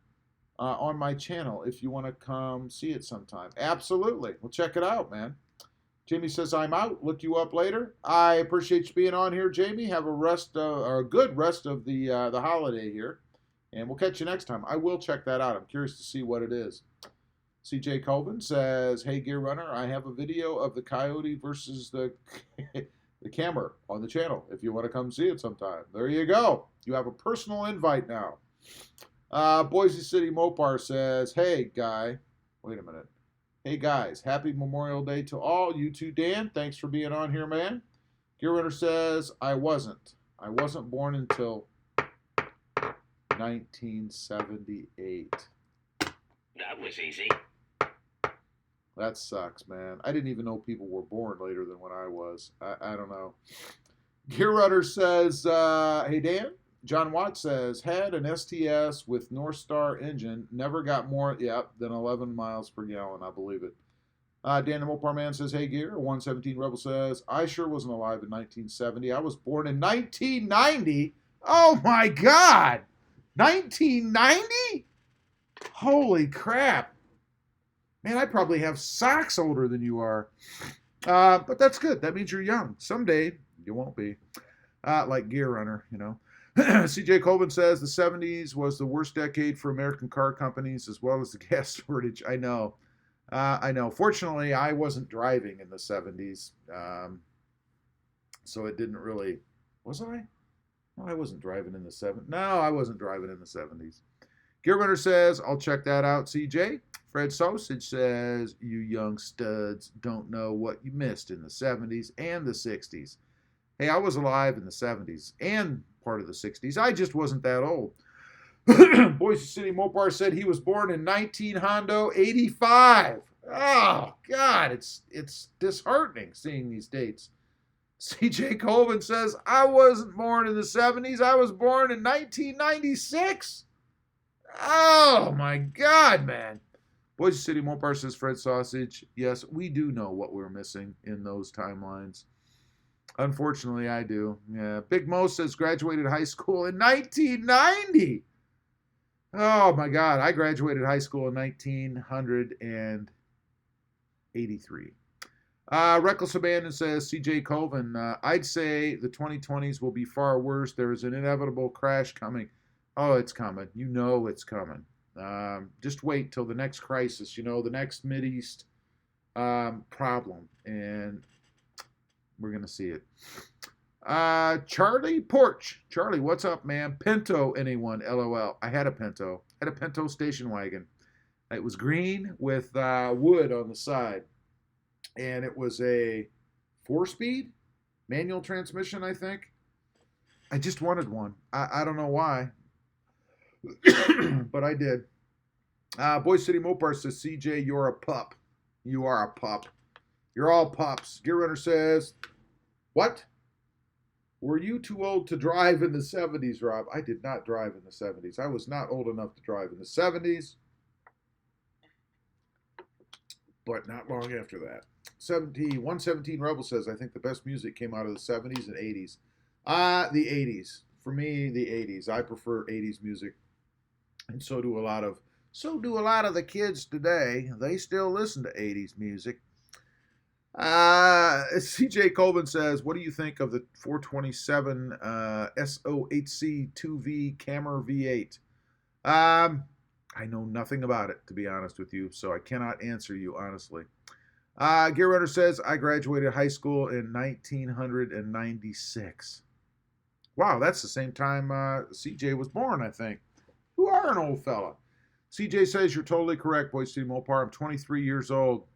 on my channel if you want to come see it sometime. Absolutely. Well, check it out, man. Jamie says, I'm out. Look you up later. I appreciate you being on here, Jamie. Have a good rest of the holiday here. And we'll catch you next time. I will check that out. I'm curious to see what it is. CJ Colvin says, hey, Gear Runner, I have a video of the coyote versus the camera on the channel if you want to come see it sometime. There you go. You have a personal invite now. Boise City Mopar says, hey, guy. Wait a minute. Hey, guys. Happy Memorial Day to all. You too, Dan. Thanks for being on here, man. Gear Runner says, I wasn't born until 1978. That was easy. That sucks, man. I didn't even know people were born later than when I was. I don't know. Gear Runner says, hey, Dan. John Watt says, had an STS with North Star engine, never got more, than 11 miles per gallon. I believe it. Dan the Mopar Man says, hey, Gear. 117 Rebel says, I sure wasn't alive in 1970. I was born in 1990. Oh, my God. 1990? Holy crap. Man, I probably have socks older than you are. But that's good. That means you're young. Someday, you won't be. Like Gear Runner, you know. CJ Colvin says the 70s was the worst decade for American car companies as well as the gas shortage. I know. Fortunately, I wasn't driving in the 70s. So it didn't really... Was I? No, I wasn't driving in the 70s. No, I wasn't driving in the 70s. Gear Runner says, I'll check that out, CJ. Fred Sausage says, you young studs don't know what you missed in the 70s and the 60s. Hey, I was alive in the 70s and part of the 60s. I just wasn't that old. Boise City Mopar said he was born in 1985. Oh, God, it's disheartening seeing these dates. CJ Colvin says, I wasn't born in the 70s. I was born in 1996. Oh, my God, man. Boise City Mopar says, Fred Sausage, yes, we do know what we're missing in those timelines. Unfortunately, I do. Yeah. Big Mo says, graduated high school in 1990. Oh, my God. I graduated high school in 1983. Reckless Abandon says, CJ Colvin, I'd say the 2020s will be far worse. There is an inevitable crash coming. Oh, it's coming. You know it's coming. Just wait till the next crisis, the next Mideast problem, and we're going to see it. Charlie Porch. Charlie, what's up, man? Pinto, anyone? LOL. I had a Pinto. I had a Pinto station wagon. It was green with wood on the side, and it was a 4-speed manual transmission, I think. I just wanted one. I don't know why. But I did. Boise City Mopar says, CJ, you're a pup. You are a pup. You're all pups. Gear Runner says, what? Were you too old to drive in the 70s, Rob? I did not drive in the 70s. I was not old enough to drive in the 70s. But not long after that. 117 Rebel says, I think the best music came out of the 70s and 80s. The 80s. For me, the 80s. I prefer 80s music. And so do a lot of the kids today. They still listen to 80s music. CJ Colvin says, what do you think of the 427 SO8C 2V Cammer V8? I know nothing about it, to be honest with you, so I cannot answer you honestly. Gear Runner says, I graduated high school in 1996. Wow, that's the same time CJ was born, I think. You are an old fella. CJ says, you're totally correct, Boise City Mopar. I'm 23 years old.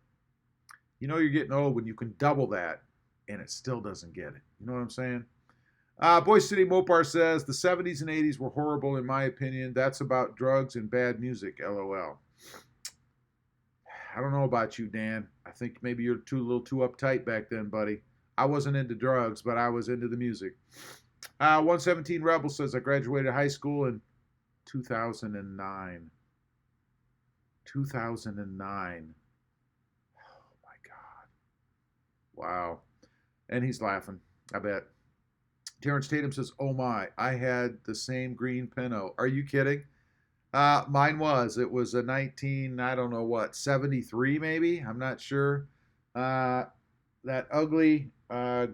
You know you're getting old when you can double that, and it still doesn't get it. You know what I'm saying? Boise City Mopar says, the 70s and 80s were horrible in my opinion. That's about drugs and bad music, LOL. I don't know about you, Dan. I think maybe you're a little too uptight back then, buddy. I wasn't into drugs, but I was into the music. 117 Rebel says, I graduated high school in 2009. 2009. Oh, my God. Wow. And he's laughing, I bet. Terrence Tatum says, "Oh my, I had the same green Pinto. Are you kidding?" Mine was. It was a 19, I don't know what, 73 maybe. I'm not sure. Uh, that ugly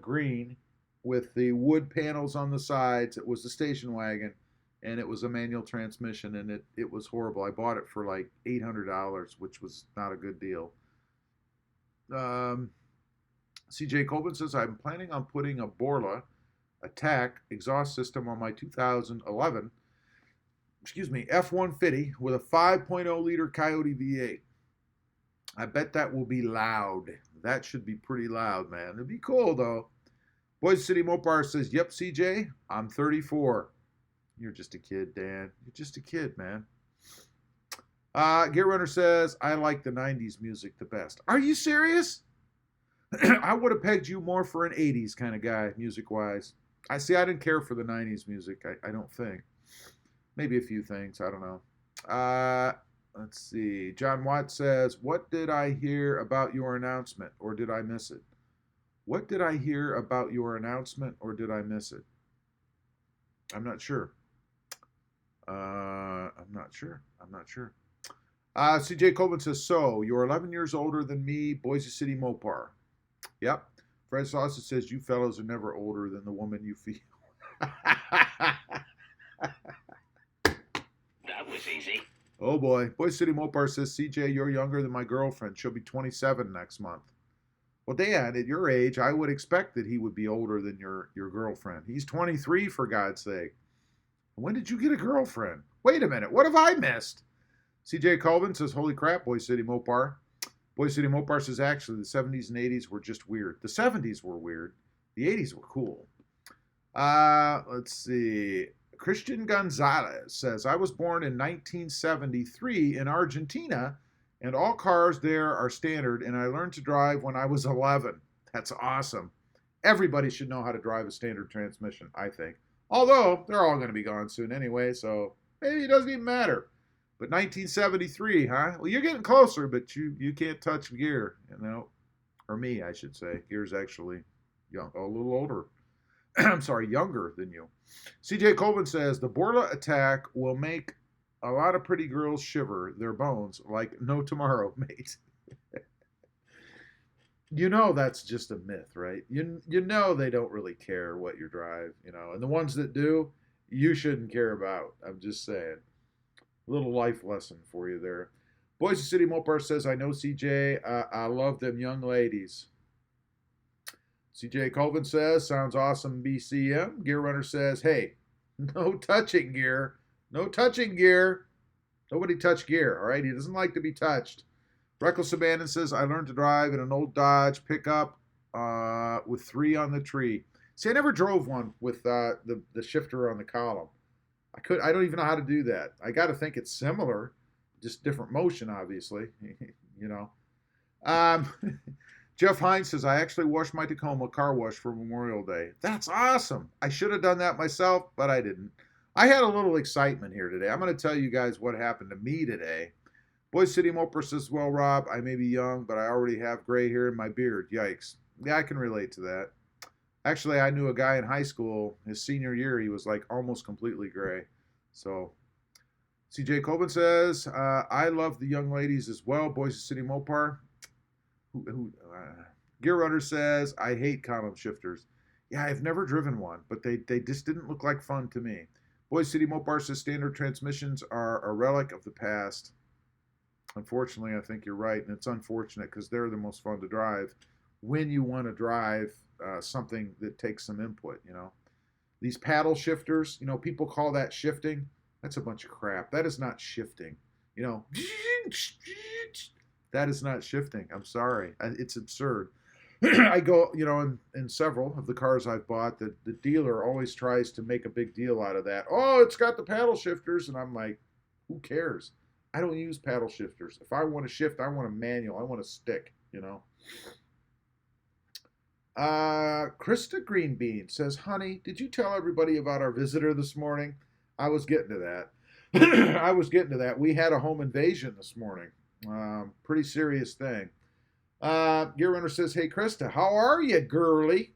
green with the wood panels on the sides. It was the station wagon, and it was a manual transmission, and it was horrible. I bought it for like $800, which was not a good deal. Um, CJ Colvin says, "I'm planning on putting a Borla Attack exhaust system on my 2011, F-150 with a 5.0 liter Coyote V8. I bet that will be loud. That should be pretty loud, man. It'd be cool, though." Boise City Mopar says, "Yep, CJ, I'm 34. You're just a kid, Dan. You're just a kid, man." Gear Runner says, "I like the 90s music the best." Are you serious? I would have pegged you more for an 80s kind of guy, music-wise. I didn't care for the 90s music, I don't think. Maybe a few things, I don't know. Let's see. John Watt says, "What did I hear about your announcement, or did I miss it?" What did I hear about your announcement, or did I miss it? I'm not sure. I'm not sure. CJ Colvin says, "So, you're 11 years older than me, Boise City Mopar." Yep. Fred Sausage says, "You fellows are never older than the woman you feel." That was easy. Oh boy. Boise City Mopar says, "CJ, you're younger than my girlfriend. She'll be 27 next month." Well, Dan, at your age, I would expect that he would be older than your girlfriend. He's 23, for God's sake. When did you get a girlfriend? Wait a minute. What have I missed? CJ Colvin says, "Holy crap, Boise City Mopar." Boise City Mopar says, "Actually, the 70s and 80s were just weird. The 70s were weird. The 80s were cool." Let's see. Christian Gonzalez says, "I was born in 1973 in Argentina, and all cars there are standard, and I learned to drive when I was 11. That's awesome. Everybody should know how to drive a standard transmission, I think. Although, they're all going to be gone soon anyway, so maybe it doesn't even matter. But 1973, huh? Well, you're getting closer, but you can't touch gear, Or me, I should say. Gear's actually young, a little older. I'm sorry, younger than you. CJ Colvin says, "The Borla Attack will make a lot of pretty girls shiver their bones like no tomorrow, mate." That's just a myth, right? They don't really care what you drive, And the ones that do, you shouldn't care about. I'm just saying. Little life lesson for you there. Boise City Mopar says, "I know, CJ. I love them young ladies." CJ Colvin says, "Sounds awesome, BCM." Gear Runner says, "Hey, no touching gear. No touching gear. Nobody touch gear, all right? He doesn't like to be touched." Reckless Abandon says, "I learned to drive in an old Dodge pickup with 3 on the tree." See, I never drove one with the shifter on the column. I don't even know how to do that. I got to think it's similar, just different motion, obviously. Um, Jeff Hines says, "I actually washed my Tacoma car wash for Memorial Day." That's awesome. I should have done that myself, but I didn't. I had a little excitement here today. I'm going to tell you guys what happened to me today. Boise City Mopar says, "Well, Rob, I may be young, but I already have gray hair in my beard. Yikes." Yeah, I can relate to that. Actually, I knew a guy in high school, his senior year, he was like almost completely gray. So, CJ Colvin says, "I love the young ladies as well, Boise City Mopar." Gear Runner says, "I hate column shifters." Yeah, I've never driven one, but they just didn't look like fun to me. Boise City Mopar says, "Standard transmissions are a relic of the past." Unfortunately, I think you're right, and it's unfortunate because they're the most fun to drive when you want to drive something that takes some input, These paddle shifters, people call that shifting. That's a bunch of crap. That is not shifting. That is not shifting. I'm sorry. It's absurd. I go, in several of the cars I've bought, the dealer always tries to make a big deal out of that. "Oh, it's got the paddle shifters." And I'm like, who cares? I don't use paddle shifters. If I want to shift, I want a manual. I want a stick, Krista Greenbean says, "Honey, did you tell everybody about our visitor this morning?" I was getting to that. We had a home invasion this morning. Pretty serious thing. Gear Runner says, hey, Krista, how are you, girly?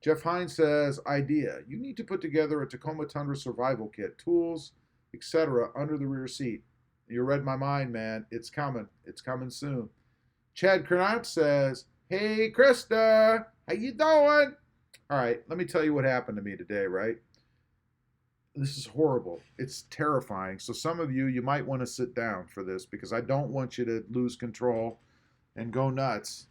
Jeff Hines says, idea. You need to put together a Tacoma Tundra survival kit, tools, etc. under the rear seat. You read my mind, man. It's coming. It's coming soon. Chad Cronant says, hey, Krista, how you doing? All right, let me tell you what happened to me today, right? This is horrible. It's terrifying. So some of you might want to sit down for this because I don't want you to lose control and go nuts.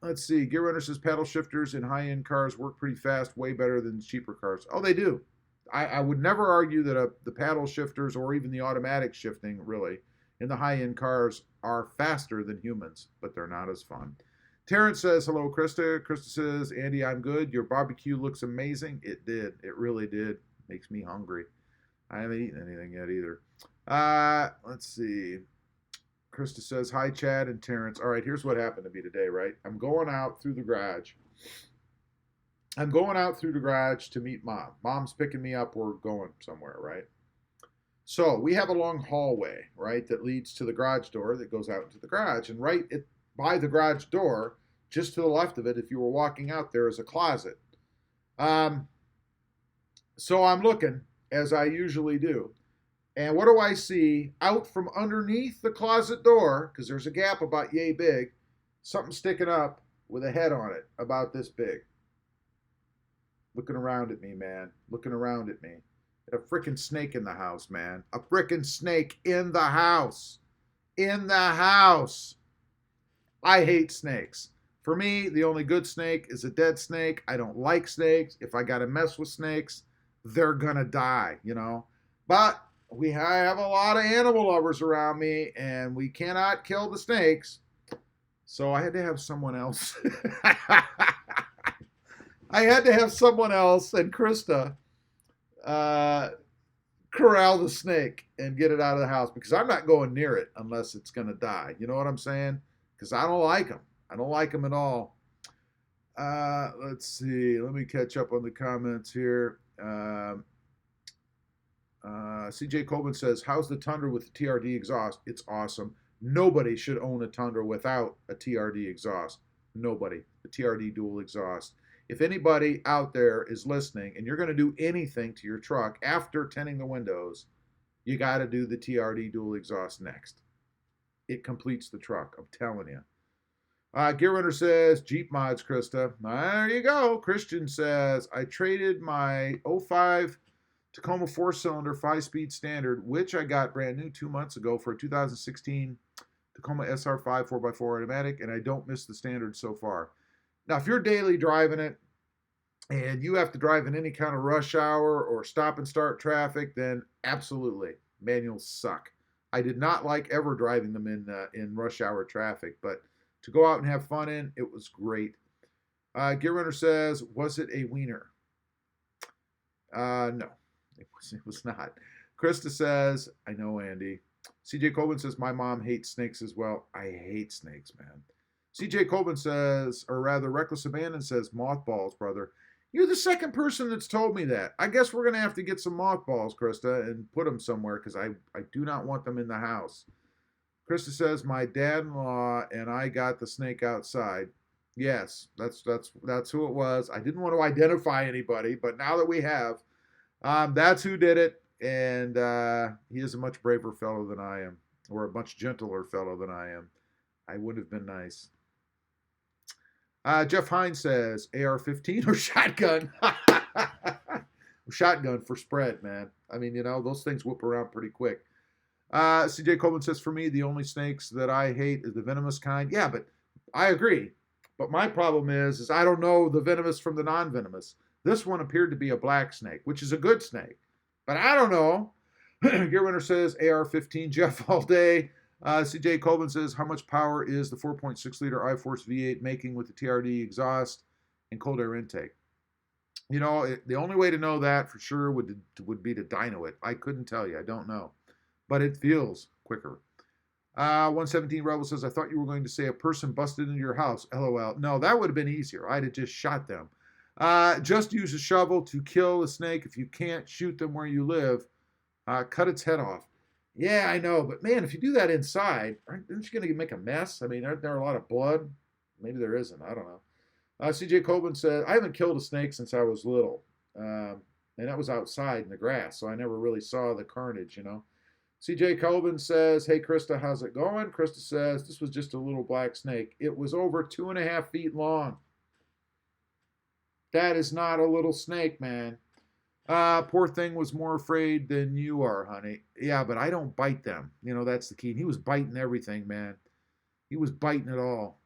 Let's see. Gear Runner says paddle shifters in high-end cars work pretty fast, way better than cheaper cars. Oh, they do. I would never argue that the paddle shifters or even the automatic shifting, really, in the high-end cars are faster than humans, but they're not as fun. Terrence says, hello, Krista. Krista says, Andy, I'm good. Your barbecue looks amazing. It did. It really did. Makes me hungry. I haven't eaten anything yet either. Let's see. Krista says, hi, Chad and Terrence. All right, here's what happened to me today, right? I'm going out through the garage. To meet Mom. Mom's picking me up. We're going somewhere, right? So we have a long hallway, right, that leads to the garage door that goes out into the garage. And by the garage door, just to the left of it, if you were walking out, there is a closet. So I'm looking, as I usually do. And what do I see out from underneath the closet door, because there's a gap about yay big, something sticking up with a head on it about this big. Looking around at me, man. Looking around at me. A freaking snake in the house, man. A freaking snake in the house. In the house. I hate snakes. For me, the only good snake is a dead snake. I don't like snakes. If I got to mess with snakes, they're going to die, you know. But I have a lot of animal lovers around me, and we cannot kill the snakes. So I had to have someone else. I had to have someone else and Krista corral the snake and get it out of the house because I'm not going near it unless it's going to die. You know what I'm saying? Because I don't like them. I don't like them at all. Let's see. Let me catch up on the comments here. CJ Colvin says, how's the Tundra with the TRD exhaust? It's awesome. Nobody should own a Tundra without a TRD exhaust. Nobody. The TRD dual exhaust. If anybody out there is listening and you're going to do anything to your truck after tinting the windows, you got to do the TRD dual exhaust next. It completes the truck. I'm telling you. Gear Runner says, Jeep mods, Krista. There you go. Christian says, I traded my 05 Tacoma 4-cylinder 5-speed standard, which I got brand new 2 months ago for a 2016 Tacoma SR5 4x4 automatic, and I don't miss the standard so far. Now, if you're daily driving it and you have to drive in any kind of rush hour or stop and start traffic, then absolutely, manuals suck. I did not like ever driving them in rush hour traffic, but to go out and have fun in, it was great. Gear Runner says, was it a wiener? No, it was not. Krista says, I know, Andy. CJ Colvin says, my mom hates snakes as well. I hate snakes, man. CJ Colvin says, or rather, Reckless Abandon says, mothballs, brother. You're the second person that's told me that. I guess we're going to have to get some mothballs, Krista, and put them somewhere because I do not want them in the house. Krista says, my dad-in-law and I got the snake outside. Yes, that's who it was. I didn't want to identify anybody, but now that we have, that's who did it. And he is a much braver fellow than I am, or a much gentler fellow than I am. I would have been nice. Jeff Hines says, AR-15 or shotgun? Shotgun for spread, man. I mean, you know, those things whoop around pretty quick. CJ Coleman says, for me, the only snakes that I hate is the venomous kind. Yeah, but I agree. But my problem is I don't know the venomous from the non-venomous. This one appeared to be a black snake, which is a good snake. But I don't know. Gear Winner says, AR-15, Jeff all day. CJ Colvin says, how much power is the 4.6 liter iForce V8 making with the TRD exhaust and cold air intake? You know, the only way to know that for sure would be to dyno it. I couldn't tell you. I don't know. But it feels quicker. 117 Rebel says, I thought you were going to say a person busted into your house. LOL. No, that would have been easier. I'd have just shot them. Just use a shovel to kill a snake. If you can't shoot them where you live, cut its head off. Yeah, I know, but man, if you do that inside, aren't you going to make a mess? I mean, aren't there a lot of blood? Maybe there isn't. I don't know. CJ Colvin said, I haven't killed a snake since I was little. And that was outside in the grass, so I never really saw the carnage, you know. CJ Colvin says, hey, Krista, how's it going? Krista says, this was just a little black snake. It was over 2.5 feet long. That is not a little snake, man. Poor thing was more afraid than you are, honey. Yeah, but I don't bite them. You know, that's the key. And he was biting everything, man. He was biting it all.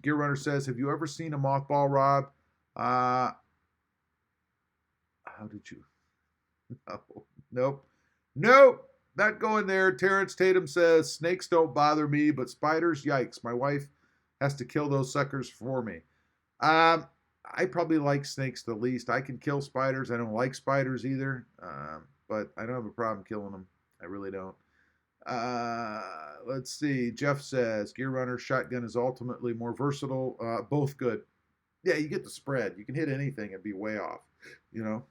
Gear Runner says, have you ever seen a mothball, Rob? How did you? No. Nope. Nope. Not going there. Terrence Tatum says, snakes don't bother me, but spiders, yikes. My wife has to kill those suckers for me. I probably like snakes the least. I can kill spiders. I don't like spiders either, but I don't have a problem killing them. I really don't. Let's see. Jeff says, Gear Runner shotgun is ultimately more versatile. Both good. Yeah, you get the spread. You can hit anything and be way off, you know.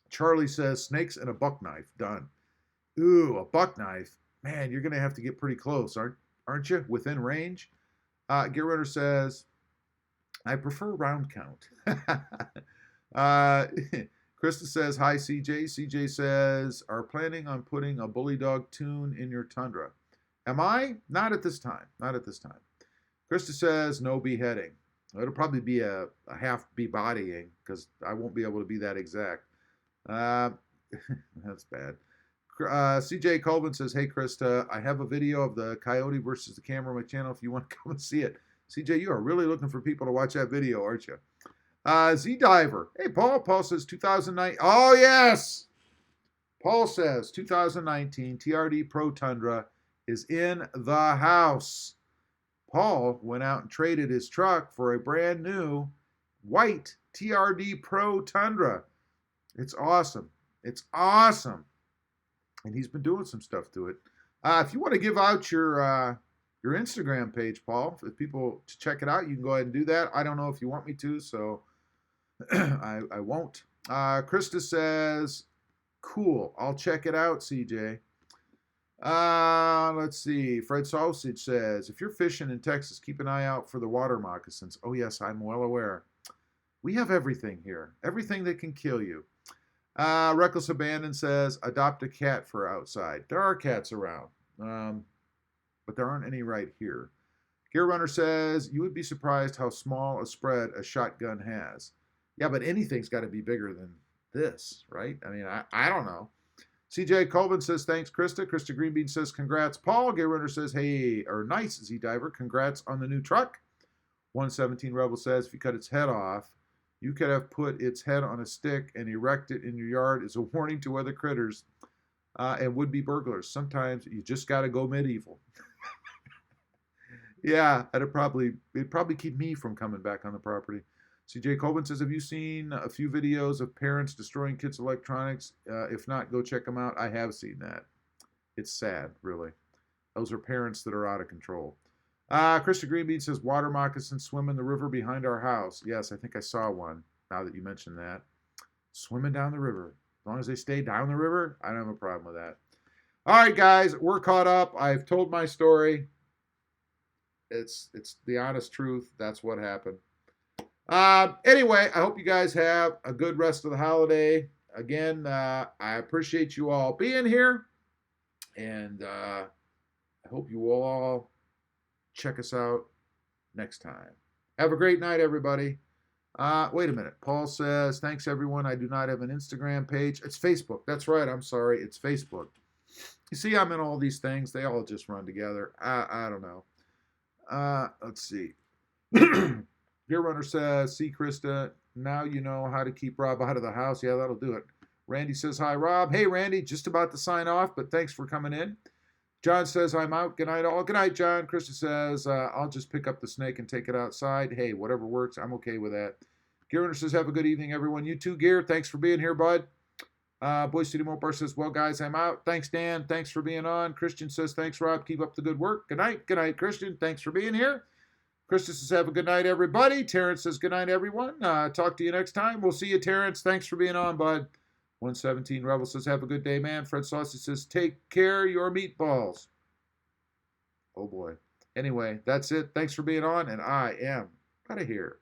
Charlie says, snakes and a buck knife. Done. Ooh, a buck knife. Man, you're going to have to get pretty close, aren't you? Within range. Gear Runner says, I prefer round count. Krista says, hi, CJ. CJ says, are planning on putting a bully dog tune in your Tundra. Am I? Not at this time. Not at this time. Krista says, no beheading. It'll probably be a half bebodying because I won't be able to be that exact. That's bad. CJ Colvin says, hey, Krista, I have a video of the coyote versus the camera on my channel if you want to come and see it. CJ, you are really looking for people to watch that video, aren't you? Z Diver. Hey, Paul. Paul says 2009. Oh, yes. Paul says 2019 TRD Pro Tundra is in the house. Paul went out and traded his truck for a brand new white TRD Pro Tundra. It's awesome. It's awesome. And he's been doing some stuff to it. If you want to give out your Instagram page, Paul, for people to check it out, you can go ahead and do that. I don't know if you want me to, so I won't. Krista says, cool. I'll check it out, CJ. Let's see. Fred Sausage says, if you're fishing in Texas, keep an eye out for the water moccasins. Oh, yes, I'm well aware. We have everything here. Everything that can kill you. Reckless Abandon says, adopt a cat for outside. There are cats around, but there aren't any right here. Gear Runner says, you would be surprised how small a spread a shotgun has. Yeah, but anything's got to be bigger than this, right? I mean, I don't know. CJ Colvin says, thanks, Krista. Krista Greenbean says, congrats, Paul. Gear Runner says, hey, or nice, Z Diver. Congrats on the new truck. 117 Rebel says, if you cut its head off, you could have put its head on a stick and erect it in your yard as a warning to other critters and would-be burglars. Sometimes you just got to go medieval. Yeah, it'd probably keep me from coming back on the property. CJ Colvin says, have you seen a few videos of parents destroying kids' electronics? If not, go check them out. I have seen that. It's sad, really. Those are parents that are out of control. Krista Greenbean says, water moccasins swim in the river behind our house. Yes, I think I saw one now that you mentioned that. Swimming down the river. As long as they stay down the river, I don't have a problem with that. All right, guys, we're caught up. I've told my story. It's the honest truth. That's what happened. Anyway, I hope you guys have a good rest of the holiday. Again, I appreciate you all being here. And I hope you will all check us out next time. Have a great night, everybody. Wait a minute. Paul says, thanks, everyone. I do not have an Instagram page. It's Facebook. That's right. I'm sorry. It's Facebook. You see, I'm in all these things. They all just run together. I don't know. Let's see. Deer Runner says, see, Krista, now you know how to keep Rob out of the house. Yeah, that'll do it. Randy says, hi, Rob. Hey, Randy, just about to sign off, but thanks for coming in. John says, I'm out. Good night, all. Good night, John. Krista says, I'll just pick up the snake and take it outside. Hey, whatever works. I'm okay with that. Gear Runner says, have a good evening, everyone. You too, Gear. Thanks for being here, bud. Boy City Mopar says, well, guys, I'm out. Thanks, Dan. Thanks for being on. Christian says, thanks, Rob. Keep up the good work. Good night. Good night, Christian. Thanks for being here. Krista says, have a good night, everybody. Terrence says, good night, everyone. Talk to you next time. We'll see you, Terrence. Thanks for being on, bud. 117 Rebel says, have a good day, man. Fred Saucy says, take care of your meatballs. Oh boy. Anyway, that's it. Thanks for being on, and I am out of here.